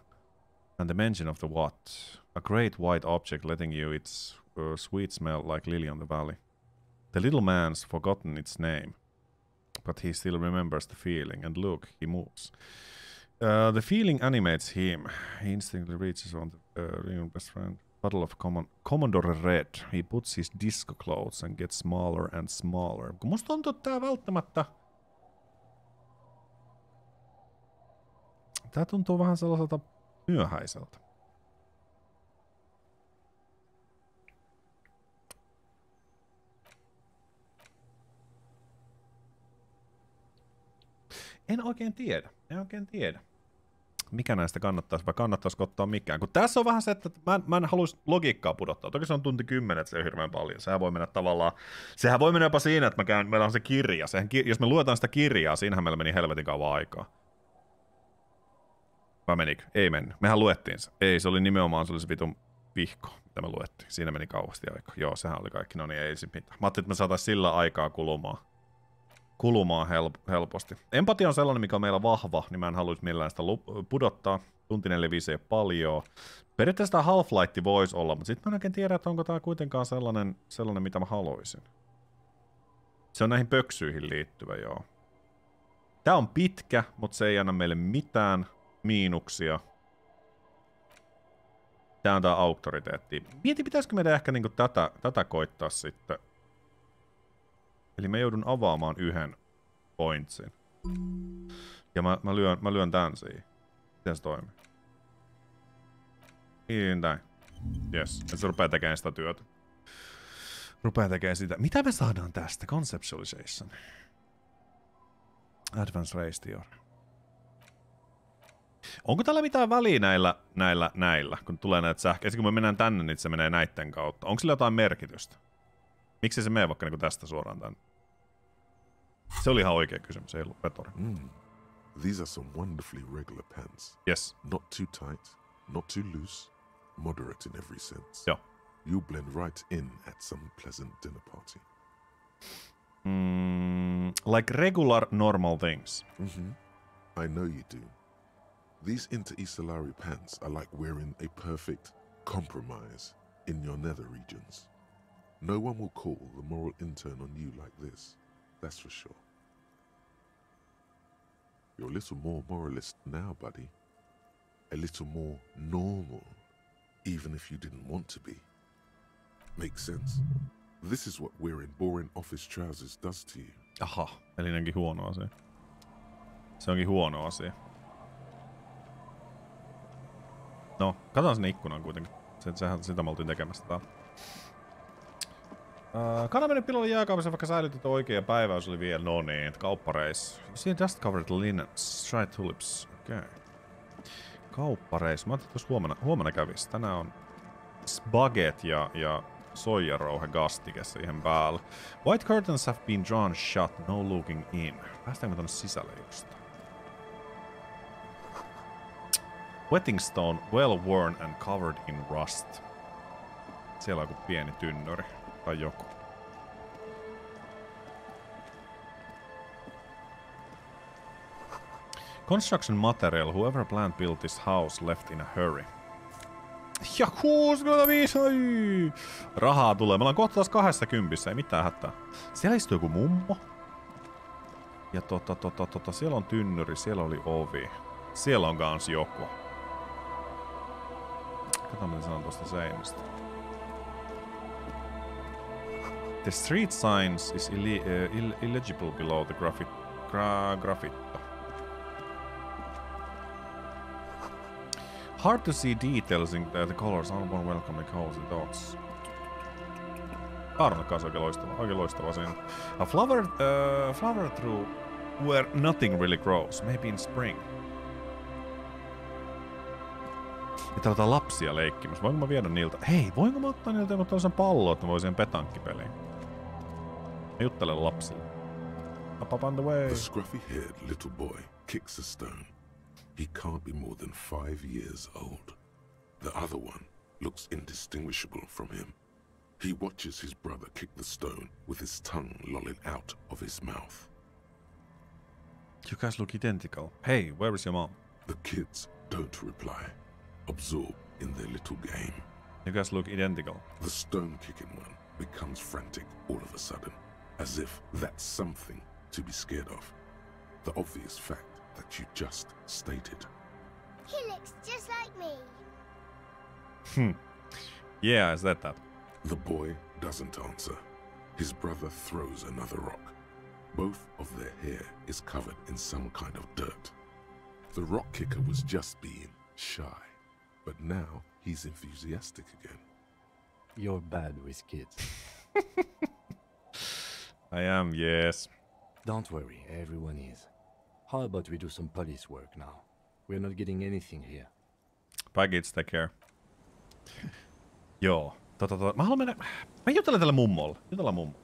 And the mention of the what? A great white object letting you its sweet smell like lily on the valley. The little man's forgotten its name. But he still remembers the feeling. And look, he moves. The feeling animates him. He instantly reaches on the real best friend. Battle of Commodore Red. He puts his disco clothes and gets smaller and smaller. Kun musta tuntuu, että tää välttämättä... Tää tuntuu vähän sellaiselta myöhäiseltä. En oikein tiedä. Mikä näistä kannattaisi, vai kannattaisiko ottaa mikään. Kun tässä on vähän se, että mä en haluaisi logiikkaa pudottaa. Toki se on tunti 10, että se on hirveän paljon. Sehän voi mennä tavallaan... Sehän voi mennä jopa siinä, että meillä on se kirja. Jos me luetaan sitä kirjaa, siinähän meillä meni helvetin kauan aikaa. Vai menikö? Ei mennyt. Mehän luettiin se. Ei, se oli nimenomaan se vitun vihko, mitä me luettiin. Siinä meni kauheasti aikaa. Joo, sehän oli kaikki. No niin, ei siinä mitään. Mä ajattelin, että me saataisiin sillä aikaa kulumaan helposti. Empatia on sellainen, mikä on meillä vahva, niin mä en haluaisi millään sitä pudottaa. Tunti 45 ei paljon. Periaatteessa tämä Half-Light voisi olla, mutta sitten mä en oikein tiedä, että onko tämä kuitenkaan sellainen, mitä mä haluaisin. Se on näihin pöksyihin liittyvä, joo. Tää on pitkä, mutta se ei anna meille mitään miinuksia. Tää on tää auktoriteetti. Mieti, pitäisikö meidän ehkä niinku tätä koittaa sitten Eli mä joudun avaamaan yhden pointsin. Ja mä lyön tän siihen. Miten se toimii? Niin näin. Jes. Ja se rupeaa tekemään sitä työtä. Rupeaa tekemään sitä. Mitä me saadaan tästä? Conceptualization. Advanced Race Theory. Onko tällä mitään väliä näillä, kun tulee näitä sähköjä? Kun me mennään tänne, niin se menee näitten kautta. Onko sillä jotain merkitystä? Miksi se menee vaikka niin tästä suoraan tänne? Se oli ihan oikea kysymys, ei ollut retori. These are some wonderfully regular pants. Yes. Not too tight, not too loose, moderate in every sense. Joo. You'll blend right in at some pleasant dinner party. Like regular, normal things. I know you do. These inter-Isolari pants are like wearing a perfect compromise in your nether regions. No one will call the moral intern on you like this, that's for sure. You're a little more moralist now, buddy. A little more normal, even if you didn't want to be. Makes sense? This is what wearing boring office trousers does to you. Aha, eli onkin huono asia. Se onkin huono asia. No, katsotaan sinne ikkunaan kuitenkin. Sehän sitä me oltiin tekemässä täällä. Kanavinen pilolle jääkaupassa, vaikka säilytit oikea päiväys oli vielä. No niin, kauppareissu. See dust covered linens, dried tulips. Okei. Okay. Kauppareissu. Mä ajattelin, että huomenna kävisi. Tänään on spaghetti ja soijarouhe gastike siihen päällä. White curtains have been drawn shut, no looking in. Päästäänkö me tonne sisälle just? Wetting stone, well worn and covered in rust. Siellä on joku pieni tynnyri. Tai joku. Construction material. Whoever planned built this house left in a hurry. Ja 65! Ai! Rahaa tulee. Me ollaan kohta taas 20, ei mitään hätää. Siellä istuu joku mummo. Ja siellä on tynnyri, siellä oli ovi. Siellä on kans joku. Katsotaan mitä sanon tuosta seinästä. The street signs is illegible below the graffiti. Hard to see details in the colors. All more welcome to cozy thoughts. Arno kanssa oikein loistava siinä. A flower through where nothing really grows. Maybe in spring. Ja täällä on lapsia leikkimässä. Voinko mä viedä niiltä? Hei, voinko mä ottaa niiltä joku tällaisen pallon, että mä voisin petankkipeliin? Mä juttelen lapsille. Up on the way. The scruffy-haired little boy kicks a stone. He can't be more than 5 years old. The other one looks indistinguishable from him. He watches his brother kick the stone with his tongue lolling out of his mouth. You guys look identical. Hey, where is your mom? The kids don't reply, absorbed in their little game. You guys look identical. The stone-kicking one becomes frantic all of a sudden, as if that's something to be scared of. The obvious fact that you just stated. He looks just like me. Yeah, is that? The boy doesn't answer. His brother throws another rock. Both of their hair is covered in some kind of dirt. The rock kicker was just being shy, but now he's enthusiastic again. You're bad with kids. I am, yes. Don't worry, everyone is. How about we do some police work now? We're not getting anything here. Bye kids, take care. Joo. Mä haluan mennä... Mä juttelen tällä mummolla. Jutellaan mummo.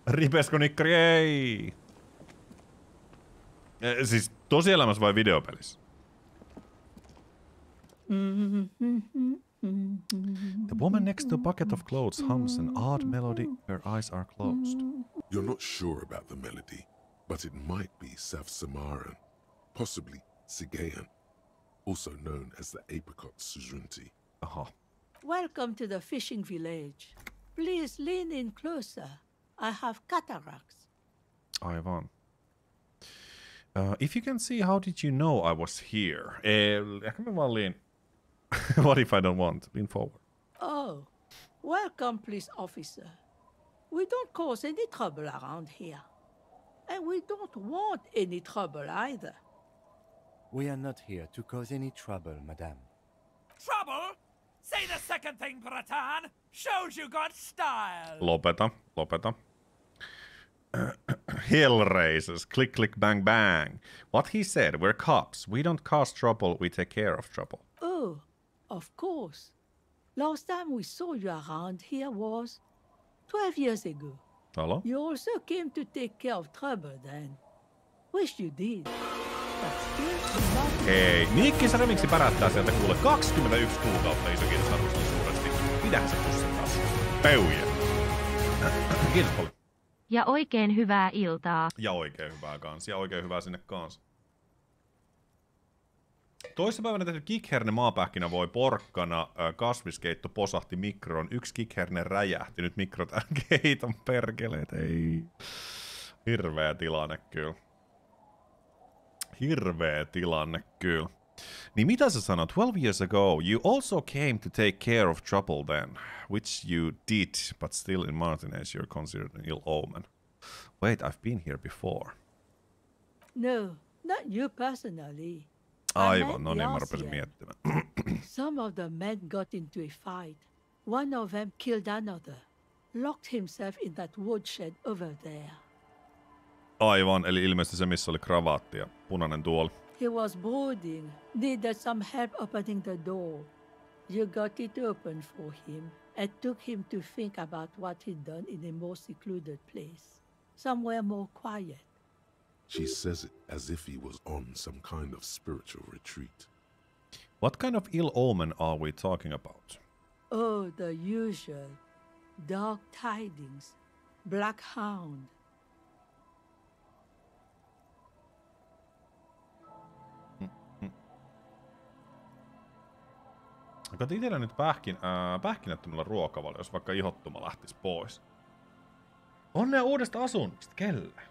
Ripesko nikkari, ei! Siis tosielämässä vai videopelissä? The woman next to a bucket of clothes hums an odd melody. Her eyes are closed. You're not sure about the melody, but it might be South Samaran, possibly Sigayan, also known as the apricot suzerainty. Aha. Welcome to the fishing village. Please lean in closer. I have cataracts. Aivan. If you can see, how did you know I was here? Ehkä mä vaan liin... What if I don't want? Lean forward. Oh, welcome, police officer. We don't cause any trouble around here. And we don't want any trouble either. We are not here to cause any trouble, madame. Trouble? Say the second thing, Pelataan. Shows you got style. Lopeta. Hellraisers, click, click, bang, bang. What he said, we're cops. We don't cause trouble, we take care of trouble. Oh, of course. Last time we saw you around here was 12 years ago. Hello? You also came to take care of trouble then. Wish you did. But still not. Hei, Niikkisä remiksi pärättää sieltä kuule 21 kuukautta, iso kiitos arvostan suuresti. Pidä se pussin taas. Peuje. Kiitos paljon. Ja oikein hyvää iltaa. Ja oikein hyvää kans. Ja oikein hyvää sinne kans. Toissapäivänä tehty kikherne maapähkinä voi porkkana, kasviskeitto posahti mikroon, 1 kikherne räjähti, nyt mikro tän keiton perkeleet, ei. Hirveä tilanne kyllä. Hirveä tilanne kyllä. Niin mitä sä sanot? 12 years ago, you also came to take care of trouble then, which you did, but still in Martinez you're considered an ill omen. Wait, I've been here before. No, not you personally. Aivan, no niin mä rupesin miettimään. Some of the men got into a fight. One of them killed another. Locked himself in that woodshed over there. Aivan, eli ilmeisesti se missä oli kravaatti ja punainen tuoli. He was brooding, needed some help opening the door. You got it open for him and took him to think about what he'd done in a more secluded place. Somewhere more quiet. She says it as if he was on some kind of spiritual retreat. What kind of ill omen are we talking about? Oh, the usual. Dark tidings. Black hound. Kato itellä nyt pähkinättömällä ruokavalio, jos vaikka ihottuma lähtisi pois. Onnea uudesta asunnosta, kelle?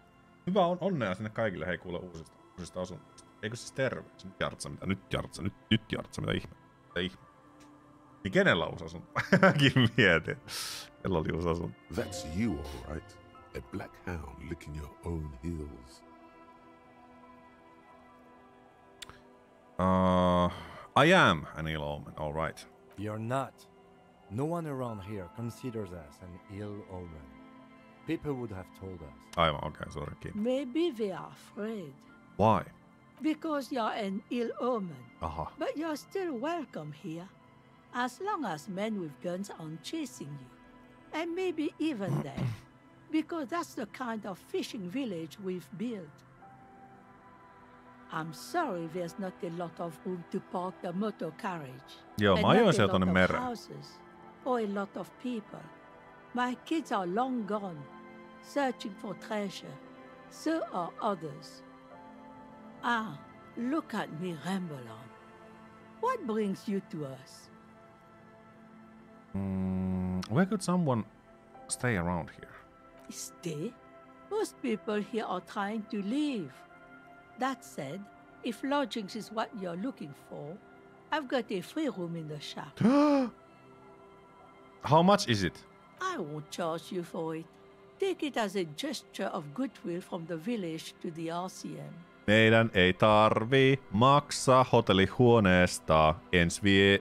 Hyvä onnea sinne kaikille, hei kuule uusista asunnosta. Eikö siis terveys? Nyt Jartsa, mitä ihme? Niin kenellä on uusi asunto? Mäkin mietin. Kenellä oli uusi asunto? That's you, all right. A black hound licking your own heels. I am an ill omen, all right. You're not. No one around here considers us an ill omen. People would have told us. Aivan, okei, sorry, kiitos. Maybe they are afraid. Why? Because you're an ill omen. Aha. But you're still welcome here. As long as men with guns aren't chasing you. And maybe even then. Because that's the kind of fishing village we've built. I'm sorry there's not a lot of room to park the motor carriage. Joo, mä ajoin sieltä tonne mereen. Houses or a lot of people. My kids are long gone, searching for treasure. So are others. Ah, look at me ramble on. What brings you to us? Where could someone stay around here? Stay? Most people here are trying to leave. That said, if lodgings is what you're looking for, I've got a free room in the shack. How much is it? I won't charge you for it. Take it as a gesture of goodwill from the village to the RCM. Meidän ei tarvii maksaa hotellihuoneesta.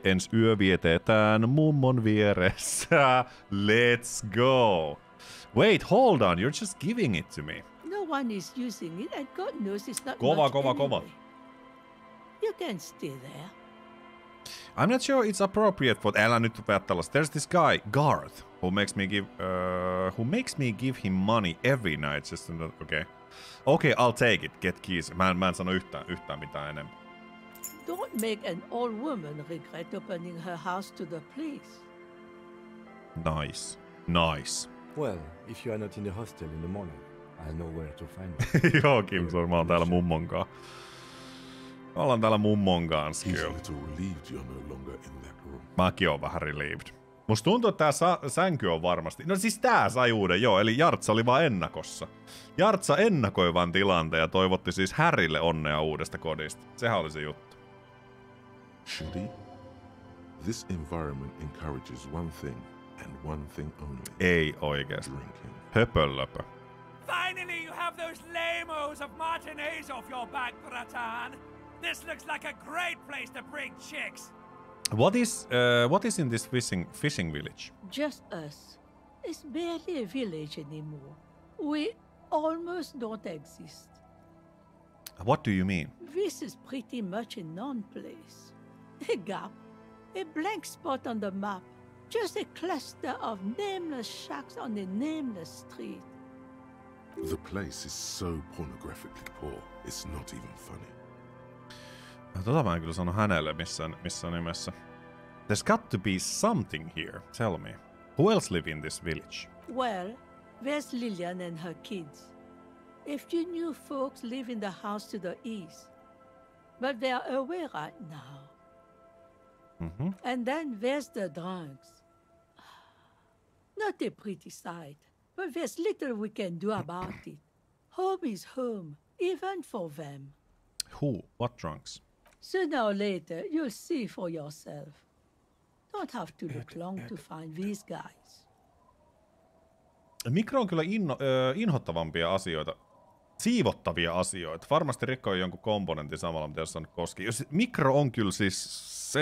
Ensi yö vietetään mummon vieressä. Let's go. Wait, hold on. You're just giving it to me. No one is using it, and God knows it's not Kova, much kova, anyway. kova. You can stay there. I'm not sure it's appropriate for... Älä nyt rupea tällaista. There's this guy, Garth, who makes me give him money every night. Just okay, I'll take it. Get keys. Mä en sano yhtään mitään enemmän. Don't make an old woman regret opening her house to the police. Nice. Well, if you are not in the hostel in the morning, I'll know where to find you. Joo, Kim, mä oon täällä mummon kanssa. Ollaan täällä mummon kanssa, He's a kyllä. little relieved you're no longer in that room. Mäkin oon vähän relieved. Musta tuntuu, että tää sänky on varmasti... No siis tää sai uuden, joo, eli Jartsa oli vaan ennakossa. Jartsa ennakoi vaan tilanteen ja toivotti siis Harrylle onnea uudesta kodista. Sehän oli se juttu. Should he? This environment encourages one thing: and one thing only. Ei oikeesti. Drinking. Höpölöpö. Finally, you have those lamos of Martinez off your back, Pelataan. This looks like a great place to bring chicks. What is in this fishing village? Just us. It's barely a village anymore. We almost don't exist. What do you mean? This is pretty much a non-place. A gap. A blank spot on the map. Just a cluster of nameless shacks on a nameless street. The place is so pornographically poor, it's not even funny. Tota mä en kyllä sano hänelle missä nimessä. There's got to be something here. Tell me. Who else live in this village? Well, there's Lillian and her kids. A few new folks live in the house to the east. But they're away right now. Mm-hmm. And then there's the drunks. Not a pretty sight, but there's little we can do about it. Home is home, even for them. Who? What drunks? Sooner or later, you'll see for yourself. Don't have to look long to find these guys. Mikro on kyllä inhottavampia asioita. Siivottavia asioita. Varmasti rikkoi jonkun komponentin samalla, mitä jossain koski. Mikro on kyllä siis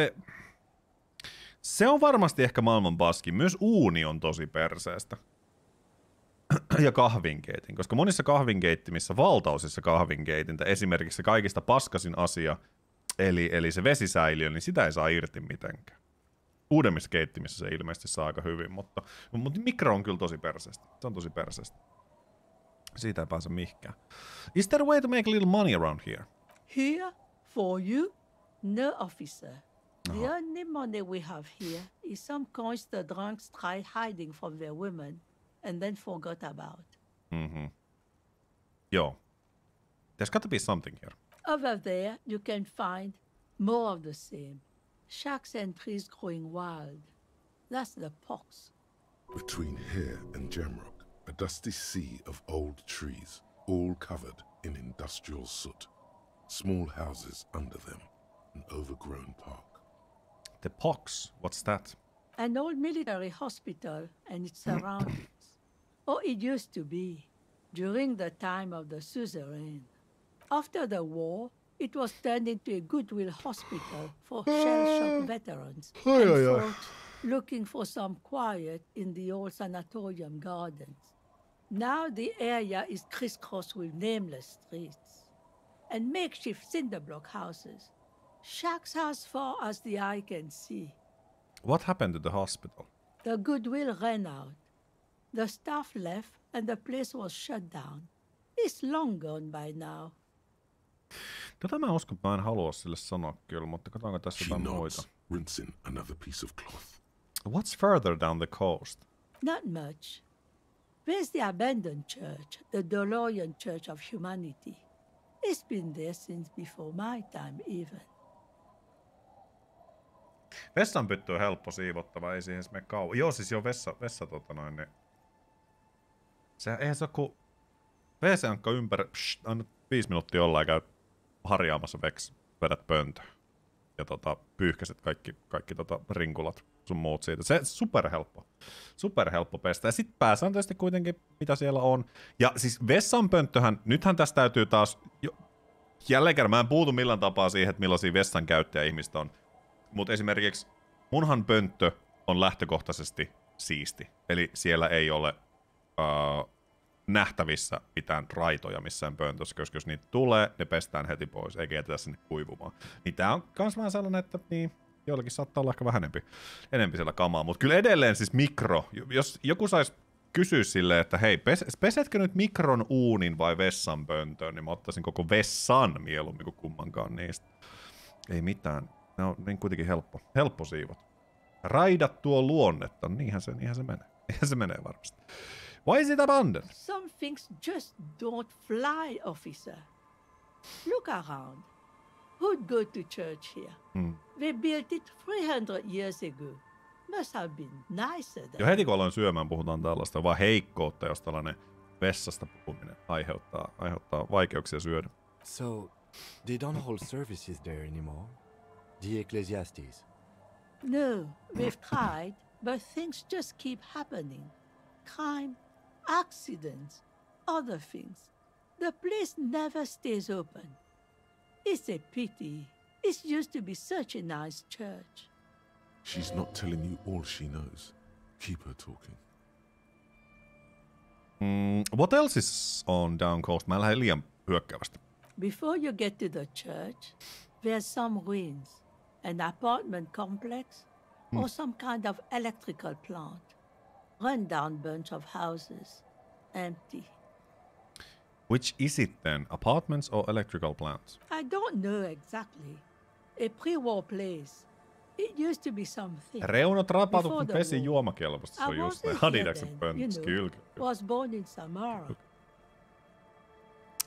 se on varmasti ehkä maailman paskin. Myös uuni on tosi perseestä. Ja kahvinkeitin. Koska monissa kahvinkeittimissä, valtaosissa kahvinkeitintä, esimerkiksi se kaikista paskasin asia, eli se vesisäiliö, niin sitä ei saa irti mitenkään. Uudemmissa keittimissä se ilmeisesti saa aika hyvin, mutta mikro on kyllä tosi perseestä. Se on tosi perseestä. Siitä ei pääse mihinkään. Is there a way to make a little money around here? Here? For you? No, officer. The only money we have here is some coins the drunks tried hiding from their women and then forgot about. Mm-hmm. Yo. There's got to be something here. Over there, you can find more of the same. Shacks and trees growing wild. That's the pox. Between here and Jamrock, a dusty sea of old trees, all covered in industrial soot. Small houses under them, an overgrown park. The pox? What's that? An old military hospital and its surroundings. Or it used to be, during the time of the suzerain. After the war, it was turned into a goodwill hospital for shell-shock veterans and folks looking for some quiet in the old sanatorium gardens. Now the area is crisscrossed with nameless streets and makeshift cinder block houses. Shacks as far as the eye can see. What happened to the hospital? The goodwill ran out. The staff left and the place was shut down. It's long gone by now. Tätä mä uskon, että mä en halua sille sanoa kyllä, mutta katsotaanko tässä She jotain nods, muita. rinsing another piece of cloth. What's further down the coast? Not much. There's the abandoned church, the DeLorean Church of Humanity. It's been there since before my time even. Vessanpytty on helppo siivottava, ei siihen mene kauan. Joo, siis joo, vessa niin. Eihän se ole kuin WC-ankka ympäri, anna 5 minuuttia olla ja käy harjaamassa veksi, vedät pöntöön. Ja pyyhkäset kaikki rinkulat sun muut siitä. Se superhelppo pestä. Ja sit pääsääntöisesti kuitenkin, mitä siellä on. Ja siis vessanpönttöhän, nythän tästä täytyy taas, jälleen kerran mä en puutu millään tapaa siihen, että millaisia vessan käyttäjä ihmistä on. Mutta esimerkiksi munhan pönttö on lähtökohtaisesti siisti. Eli siellä ei ole nähtävissä mitään raitoja missään pöntössä, koska jos niitä tulee, ne pestään heti pois, eikä jätetä sinne kuivumaan. Niin tää on kans vähän sellainen, että niin, joillakin saattaa olla ehkä vähän enempi siellä kamaa. Mutta kyllä edelleen siis mikro, jos joku sais kysyä silleen, että hei, pesetkö nyt mikron uunin vai vessan pöntöön, niin mä ottaisin koko vessan mieluummin kuin kummankaan niistä. Ei mitään. Ne on niin kuitenkin helppo siivot. Raidat tuo luonnetta, niinhän se menee. Niinhän se menee varmasti. Why is it abandoned? Some things just don't fly, officer. Look around. Who'd go to church here? They built it 300 years ago. Must have been nicer than... Jo heti kun aloin syömään, puhutaan tällaista, vaan heikkoutta, jos tällainen vessasta puhuminen aiheuttaa vaikeuksia syödä. So, they don't hold services there anymore? The Ecclesiastes? No, they've tried, But things just keep happening. Crime, accidents, other things. The place never stays open. It's a pity. It used to be such a nice church. She's not telling you all she knows. Keep her talking. What else is on down coast? Mä en lähde liian hyökkäävästi. Before you get to the church, there's some ruins. An apartment complex or some kind of electrical plant. Run-down bunch of houses. Empty. Which is it then? Apartments or electrical plants? I don't know exactly. A pre-war place. It used to be something. Reunat rapautu, Before kun the pesi war. juomakelpoista. Se I on just wasn't ne here Adidaksen then, pöntös. Kyllä. was born in Samara.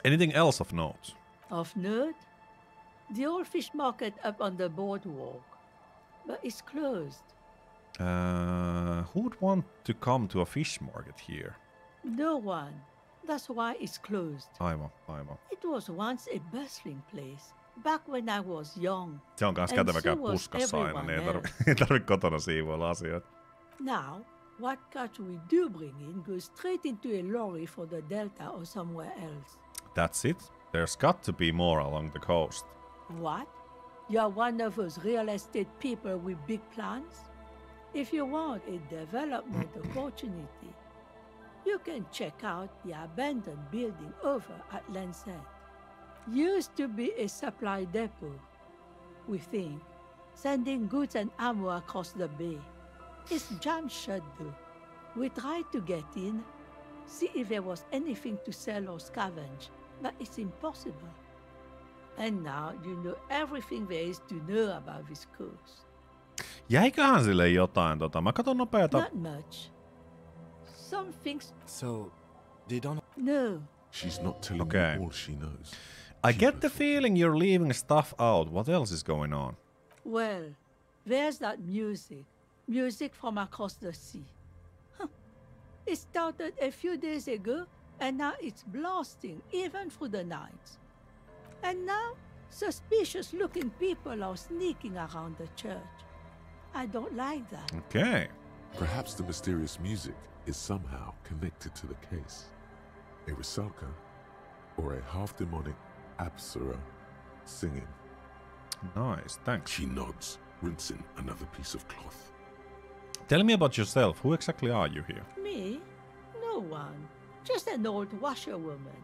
Anything else of note? Of note, the old fish market up on the boardwalk. But it's closed. Who'd want to come to a fish market here? No one. That's why it's closed. Aivan. It was once a bustling place. Back when I was young. Se on kans And kätevä so käy was puskassa aina, everyone niin else. ei tarvi kotona siivoilla asioita. Now, what catch we do bring in goes straight into a lorry for the Delta or somewhere else. That's it. There's got to be more along the coast. What? You're one of those real estate people with big plans? If you want a development opportunity, you can check out the abandoned building over at Land's End. Used to be a supply depot, we think, sending goods and ammo across the bay. It's jammed shut though. We tried to get in, see if there was anything to sell or scavenge, but it's impossible. And now you know everything there is to know about this coast. Jäiköhän sille jotain mä katon nopeeta. Not much. Some things... So, they don't... No. She's not telling Okay. you all she knows. I Keep get her the talking. feeling you're leaving stuff out. What else is going on? Well, there's that music. Music from across the sea. Huh. It started a few days ago, and now it's blasting even through the night. And now, suspicious-looking people are sneaking around the church. I don't like that. Okay. Perhaps the mysterious music is somehow connected to the case. A Rusalka or a half-demonic Apsara singing. Nice, thanks. She nods, rinsing another piece of cloth. Tell me about yourself. Who exactly are you here? Me? No one. Just an old washerwoman.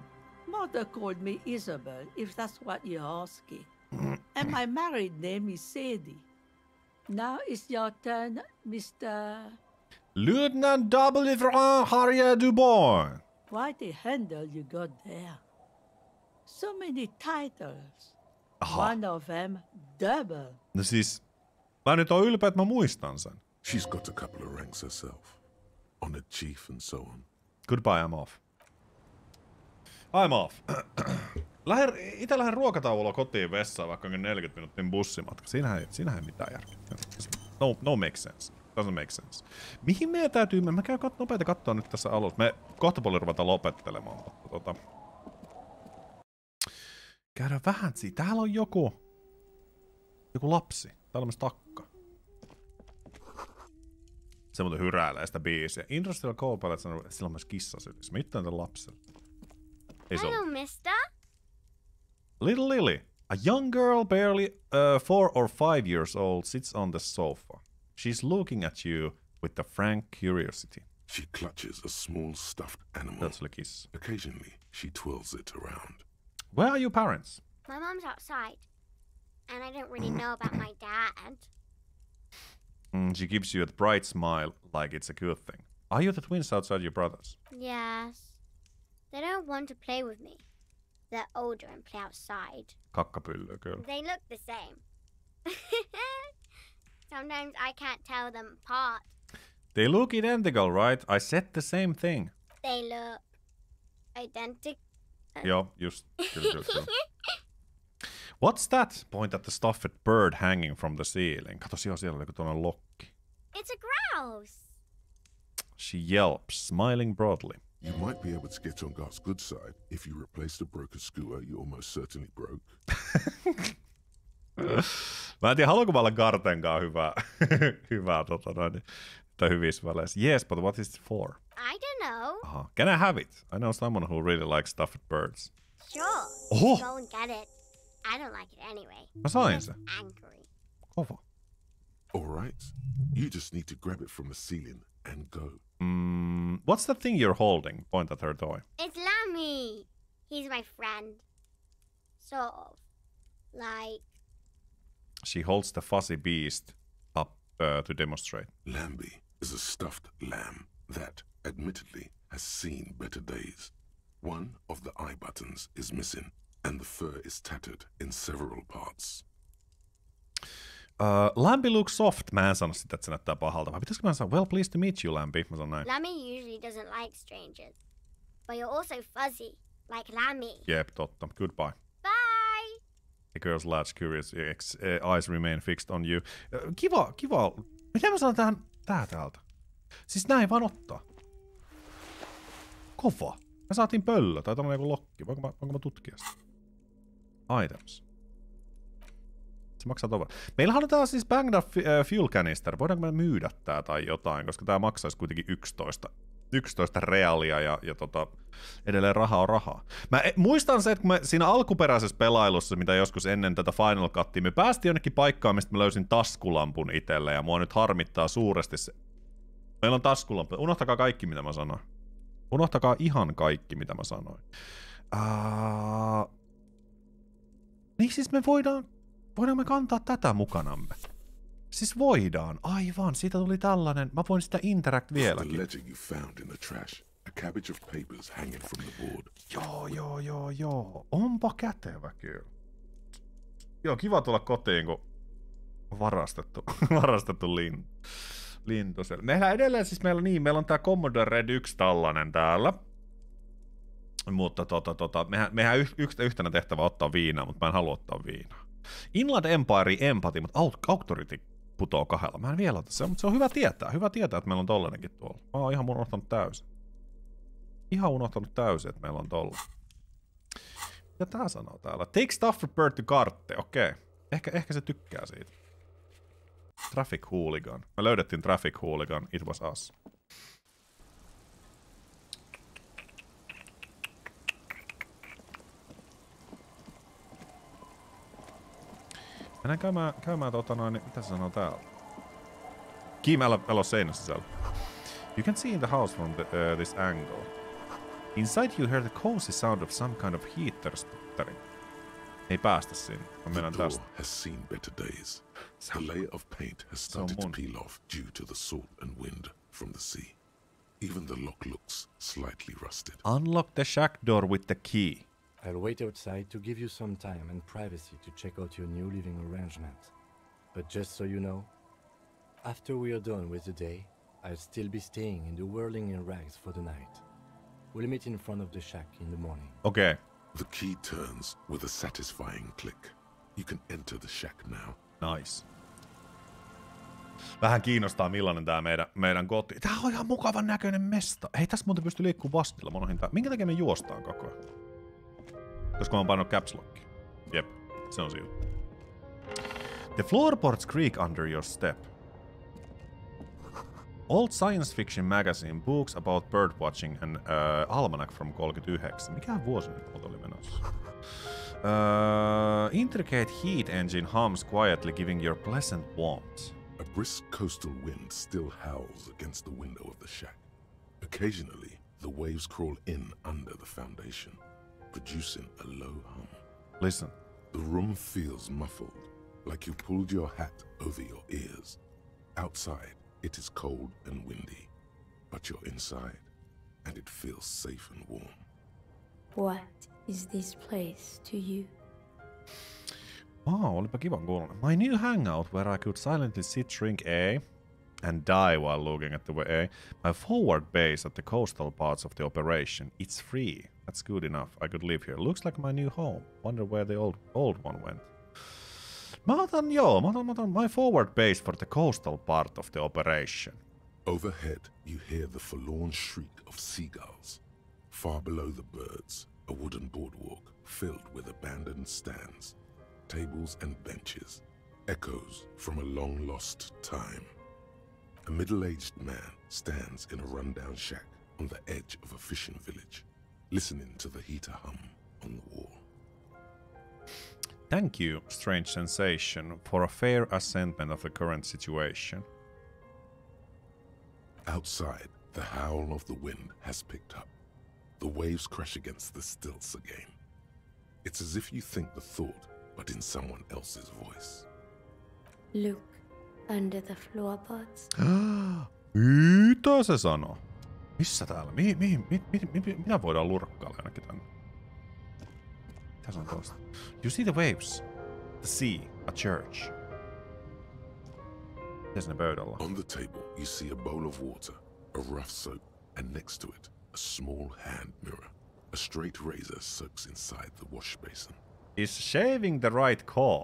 Mother called me Isabel, if that's what you're asking. And my married name is Sadie. Now it's your turn, Mr... Lieutenant W. Harrier Dubois. Quite a handle you got there. So many titles. Aha. One of them double. No siis, mä nyt oon ylpeä, että mä muistan sen. She's got a couple of ranks herself. Honored chief and so on. Goodbye, I'm off. I'm off. Ite lähden ruokatauolla kotiin vessaan, vaikka onkin 40 minuutin bussimatka. Siinähän ei mitään järkeä. No make sense. Doesn't make sense. Mihin meidän täytyy mennä? Mä käyn nopeita katsoa nyt tässä alussa. Me kohta paljon ruvetaan lopettelemaan, mutta käydään vähän siitä. Täällä on joku lapsi. Täällä on myös takka. Se muuten hyräilee sitä biisiä. Industrial Coal-Pellets, sillä on myös kissa sylissä. Mä juttelin tämän lapselle. Ei se Hello, ole. mister. Little Lily, a young girl barely 4 or 5 years old, sits on the sofa. She's looking at you with a frank curiosity. She clutches a small stuffed animal. That's the kiss. Occasionally, she twirls it around. Where are your parents? My mom's outside, and I don't really know about my dad. She gives you a bright smile, like it's a good thing. Are you the twins outside your brothers? Yes. They don't want to play with me. They're older and play outside. Kakkapyllyä, kyllä. They look the same. Sometimes I can't tell them apart. They look identical, right? I said the same thing. They look identical. Joo, just. Kyllä. What's that? Point at the stuffed bird hanging from the ceiling. Kato, siellä oli tuollainen lokki. It's a grouse. She yelps, smiling broadly. You might be able to get on Gart's good side if you replace the broken scooter you almost certainly broke. Mä en tiedä, haluanko mä olla Gartenkaan hyvää että hyvissä väleissä. Yes, but what is it for? I don't know. Aha. Can I have it? I know someone who really likes stuffed birds. Sure. Oho! Go and get it. I don't like it anyway. Mä sain sen. Angry. Kova. All right. You just need to grab it from the ceiling and go. What's the thing you're holding? Point at her toy. It's Lammy. He's my friend. Sort of. Like... She holds the fuzzy beast up to demonstrate. Lambie is a stuffed lamb that, admittedly, has seen better days. One of the eye buttons is missing, and the fur is tattered in several parts. Lambi looks soft. Mä en sano sitä, että se näyttää pahalta. Vai pitäisikö mä sanoa, well, pleased to meet you, Lambi? Mä sanon näin. Lammy usually doesn't like strangers. But you're also fuzzy, like Lammy. Jep, totta. Goodbye. Bye! The girl's large, curious eyes remain fixed on you. Kiva. Mitä mä sanon tää täältä? Siis näin vaan ottaa. Kova. Me saatiin pöllö, tai tämmönen joku lokki. Voinko mä tutkia sitä? Items. Se maksaa tovan. Meillähän on tää siis banged up fuel canister. Voidaanko me myydä tää tai jotain, koska tää maksaisi kuitenkin 11 reaalia ja edelleen rahaa on rahaa. Mä muistan se, että kun me siinä alkuperäisessä pelailussa, mitä joskus ennen tätä Final Cuttia, me päästiin jonnekin paikkaan, mistä mä löysin taskulampun itselle ja mua nyt harmittaa suuresti se. Meillä on taskulampu. Unohtakaa kaikki, mitä mä sanoin. Unohtakaa ihan kaikki, mitä mä sanoin. Niin siis me voidaan me kantaa tätä mukanamme? Siis voidaan. Aivan, siitä tuli tällainen. Mä voin sitä interact vieläkin. The ledger you found in the trash. A cabbage of papers hanging from the board. Joo. Onpa kätevä kyllä. Joo, kiva tulla kotiin, kun varastettu lintu siellä. Meillä edelleen siis meillä on tää Commodore Red 1 tällainen täällä. Mutta mehän yhtenä tehtävä ottaa viinaa, mutta mä en halua ottaa viinaa. Inland Empire empati, mutta Authority putoo 2. Mä en vielä ota se, mutta se on hyvä tietää, että meillä on tollanenkin tuolla. Mä oon ihan unohtanut täysin, että meillä on tolla. Ja tää sanoo täällä. Take stuff bird to carte, okei. Ehkä se tykkää siitä. Traffic Hooligan. Me löydettiin Traffic Hooligan, it was us. Mennään käymään mitä se sanoo täällä? Kim, älä ole seinässä sisällä. You can see in the house from this angle. Inside you hear the cozy sound of some kind of heater sputtering. Ei päästä sinne. The door has seen better days. A layer of paint has started to peel off due to the salt and wind from the sea. Even the lock looks slightly rusted. Unlock the shack door with the key. I'll wait outside to give you some time and privacy to check out your new living arrangement. But just so you know, after we are done with the day, I'll still be staying in the whirling in rags for the night. We'll meet in front of the shack in the morning. Okay. The key turns with a satisfying click. You can enter the shack now. Nice. Vähän kiinnostaa millainen tää meidän koti. Tää on ihan mukavan näköinen mesta. Hei, tässä muuten pystyy liikkumaan vastilla. Minkä takia me juostaan koko ajan? Koska mä oon painanut caps lockia. Jep, se on se juttu. The floorboards creak under your step. Old science fiction magazine, books about birdwatching and almanac from 39. Mikä vuosi nyt oli menossa? Intricate heat engine hums quietly, giving you pleasant warmth. A brisk coastal wind still howls against the window of the shack. Occasionally, the waves crawl in under the foundation, producing a low hum. Listen. The room feels muffled, like you pulled your hat over your ears. Outside, it is cold and windy, but you're inside, and it feels safe and warm. What is this place to you? Wow, olipa kivan kuulonen. My new hangout where I could silently sit, drink A, and die while looking at the way. My forward base at the coastal parts of the operation. It's free. That's good enough. I could live here. Looks like my new home. Wonder where the old one went. Mä otan my forward base for the coastal part of the operation. Overhead, you hear the forlorn shriek of seagulls. Far below the birds, a wooden boardwalk filled with abandoned stands, tables and benches, echoes from a long-lost time. A middle-aged man stands in a rundown shack on the edge of a fishing village, listening to the heater hum on the wall. Thank you, strange sensation, for a fair assessment of the current situation. Outside, the howl of the wind has picked up. The waves crash against the stilts again. It's as if you think the thought, but in someone else's voice. Look under the floorboards. Mitä se sanoo? Missä täällä? Mitä voidaan lurkkailla ainakin tänne? Mitä se on tosta? You see the waves, the sea, a church. Mitä sinne pöydällä? On the table, you see a bowl of water, a rough soap, and next to it, a small hand mirror. A straight razor soaks inside the wash basin. Is shaving the right call?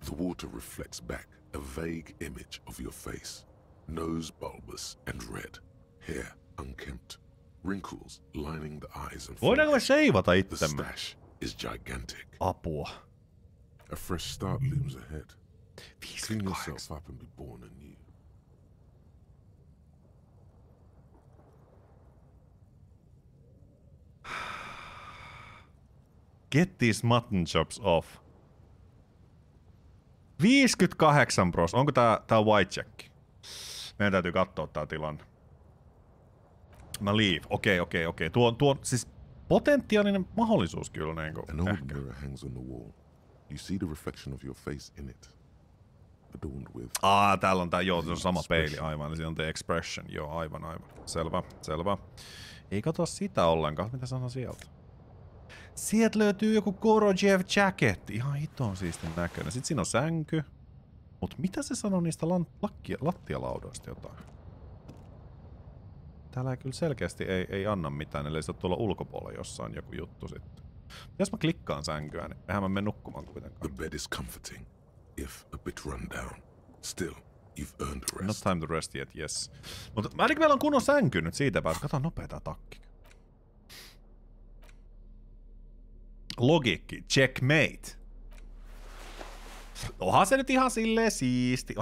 The water reflects back a vague image of your face. Nose bulbous and red, hair unkempt, wrinkles lining the eyes and Voidaanko me sheivata The itsemme? stash is gigantic. Apua. A fresh start looms ahead. Clean 58. yourself up and be born anew. Get these mutton chops off. 58%. Onko tää white check? Meidän täytyy katsoa tää tilanne. Mä leave. Okei. Tuo siis potentiaalinen mahdollisuus kyllä niinku. An old Ehkä. mirror hangs on the wall. You see the reflection of your face in it. Adorned with... Täällä on tää, joo, se on sama peili, aivan. Siinä on the expression, joo, aivan. Selvä. Ei kato sitä ollenkaan, mitä sanoo sieltä. Sieltä löytyy joku Gorojev jacketti, ihan hiton siistin näköinen. Sitten siinä on sänky. Mut mitä se sanoo niistä lattialaudoista jotain? Täällä ei kyllä selkeästi ei anna mitään, ellei se ole tuolla ulkopuolella jossain joku juttu sitten. Jos mä klikkaan sänkyä, niin eihän mä mene nukkumaan kuitenkaan. The bed is comforting, if a bit run down. Still, you've earned a Not rest. time to rest yet, yes. Mutta ainakin meillä on kunnon sänky nyt siitä päästä. Kato nopea tää takki. Logiikki, checkmate. Onhan se nyt ihan silleen siisti.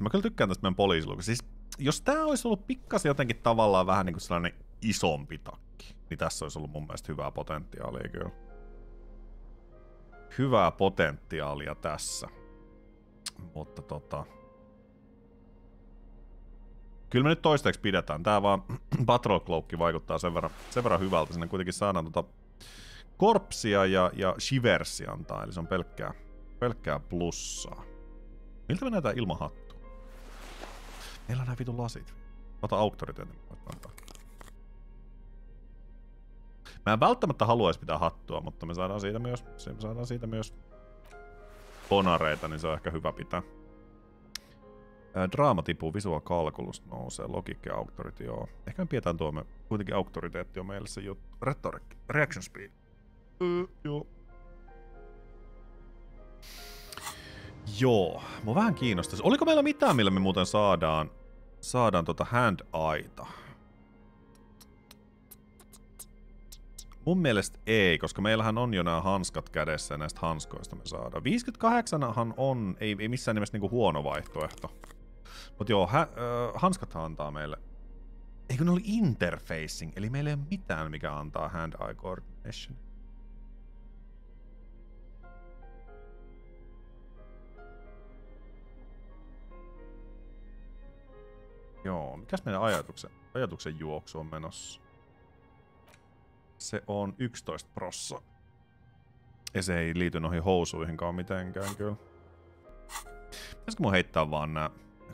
Mä kyllä tykkään tästä meidän poliisilukusta. Siis, jos tää olisi ollut pikkasen jotenkin tavallaan vähän niinku sellainen isompi takki, niin tässä olisi ollut mun mielestä hyvää potentiaalia kyllä. Hyvää potentiaalia tässä. Mutta kyllä me nyt toistaiseksi pidetään. Tää vaan Patrol Cloak vaikuttaa sen verran hyvältä. Sinne kuitenkin saadaan korpsia ja shiversia antaa. Eli se on pelkkää plussaa. Miltä me näytään ilman hattua? Meillä on nää vitun lasit. Ota auktoriteetin. Mä en välttämättä haluaisi pitää hattua, mutta me saadaan siitä myös bonareita, niin se on ehkä hyvä pitää. Draama tippuu, visual calculus nousee, logiikka ja auktority, joo. Ehkä me pidetään tuomme, kuitenkin auktoriteetti on meille se juttu. Rhetoric, reaction speed. Joo. Joo, mua vähän kiinnostaisi. Oliko meillä mitään, millä me muuten saadaan hand-aita? Mun mielestä ei, koska meillähän on jo nämä hanskat kädessä ja näistä hanskoista me saadaan. 58han on, ei missään nimessä niinku huono vaihtoehto. Mut joo, hanskathan antaa meille. Eikö ne oli interfacing, eli meillä ei ole mitään, mikä antaa hand-eye coordination. Joo, mikäs meidän ajatuksen juoksu on menossa? Se on 11%. Ja se ei liity noihin housuihinkaan mitenkään kyllä. Pitäisikö mun heittää vaan nää...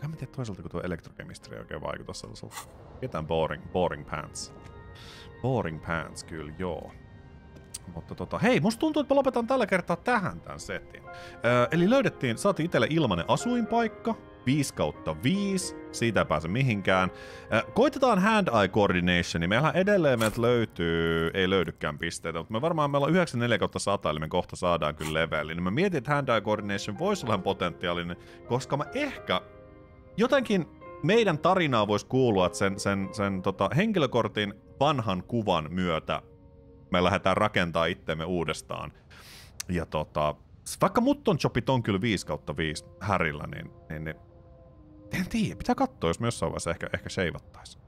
Mä tiedä toisaalta, kun tuo elektrokemistri ei oikein vaikuta sellaiselta. Ketään boring pants. Boring pants kyllä, joo. Mutta hei, musta tuntuu, että mä lopetan tällä kertaa tähän tän setin. Eli saatiin itselle ilmanen asuinpaikka. 5/5, siitä ei pääse mihinkään. Koitetaan hand-eye coordinationi. Meillähän edelleen ei löydykään pisteitä, mutta meillä on 94/100, eli me kohta saadaan kyllä leveli. Niin mä mietin, että hand-eye coordination voisi olla potentiaalinen, koska mä ehkä jotenkin meidän tarinaa voisi kuulua, että sen henkilökortin vanhan kuvan myötä me lähdetään rakentamaan itteemme uudestaan. Ja vaikka mutton chopit on kyllä 5/5 Harryllä, niin En tiedä, pitää katsoa, jos me jossain vaiheessa ehkä sheivattaisiin.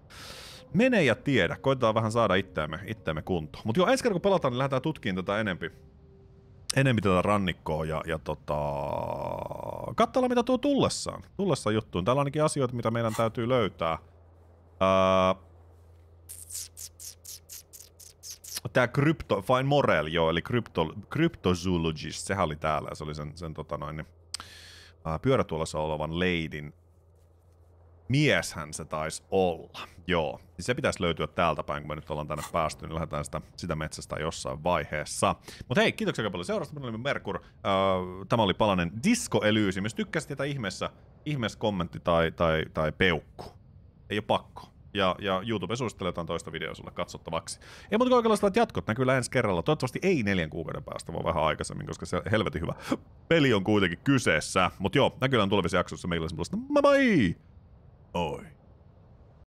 Mene ja tiedä, koitetaan vähän saada itteemme kuntoon. Mut joo, ensi kerran kun pelataan, niin lähdetään tutkimaan tätä enempi tätä rannikkoa ja katsellaan mitä tuo tullessaan juttuun. Täällä on ainakin asioita, mitä meidän täytyy löytää. Tää Fine Morel, joo, eli Cryptozoologist, sehän oli täällä, se oli sen pyörätuolessa olevan leidin mieshän se taisi olla, joo. Se pitäisi löytyä täältä päin, kun me nyt ollaan tänne päästy, niin lähdetään sitä metsästä jossain vaiheessa. Mutta hei, kiitoksia aika paljon seurasta, minä olin Merkur. Tämä oli palanen Disco Elysium. Jos tykkäsit tätä ihmeessä kommentti tai peukku. Ei ole pakko. Ja YouTube suosittelee jotain toista videoa sulle katsottavaksi. Ei muuta kuin oikeastaan jatkot näkyy ensi kerralla. Toivottavasti ei 4 kuukauden päästä, vaan vähän aikaisemmin, koska se helvetin hyvä peli on kuitenkin kyseessä. Mut joo, näkyy tulevissa jaksossa meillä semmoista. Bye bye! Oi.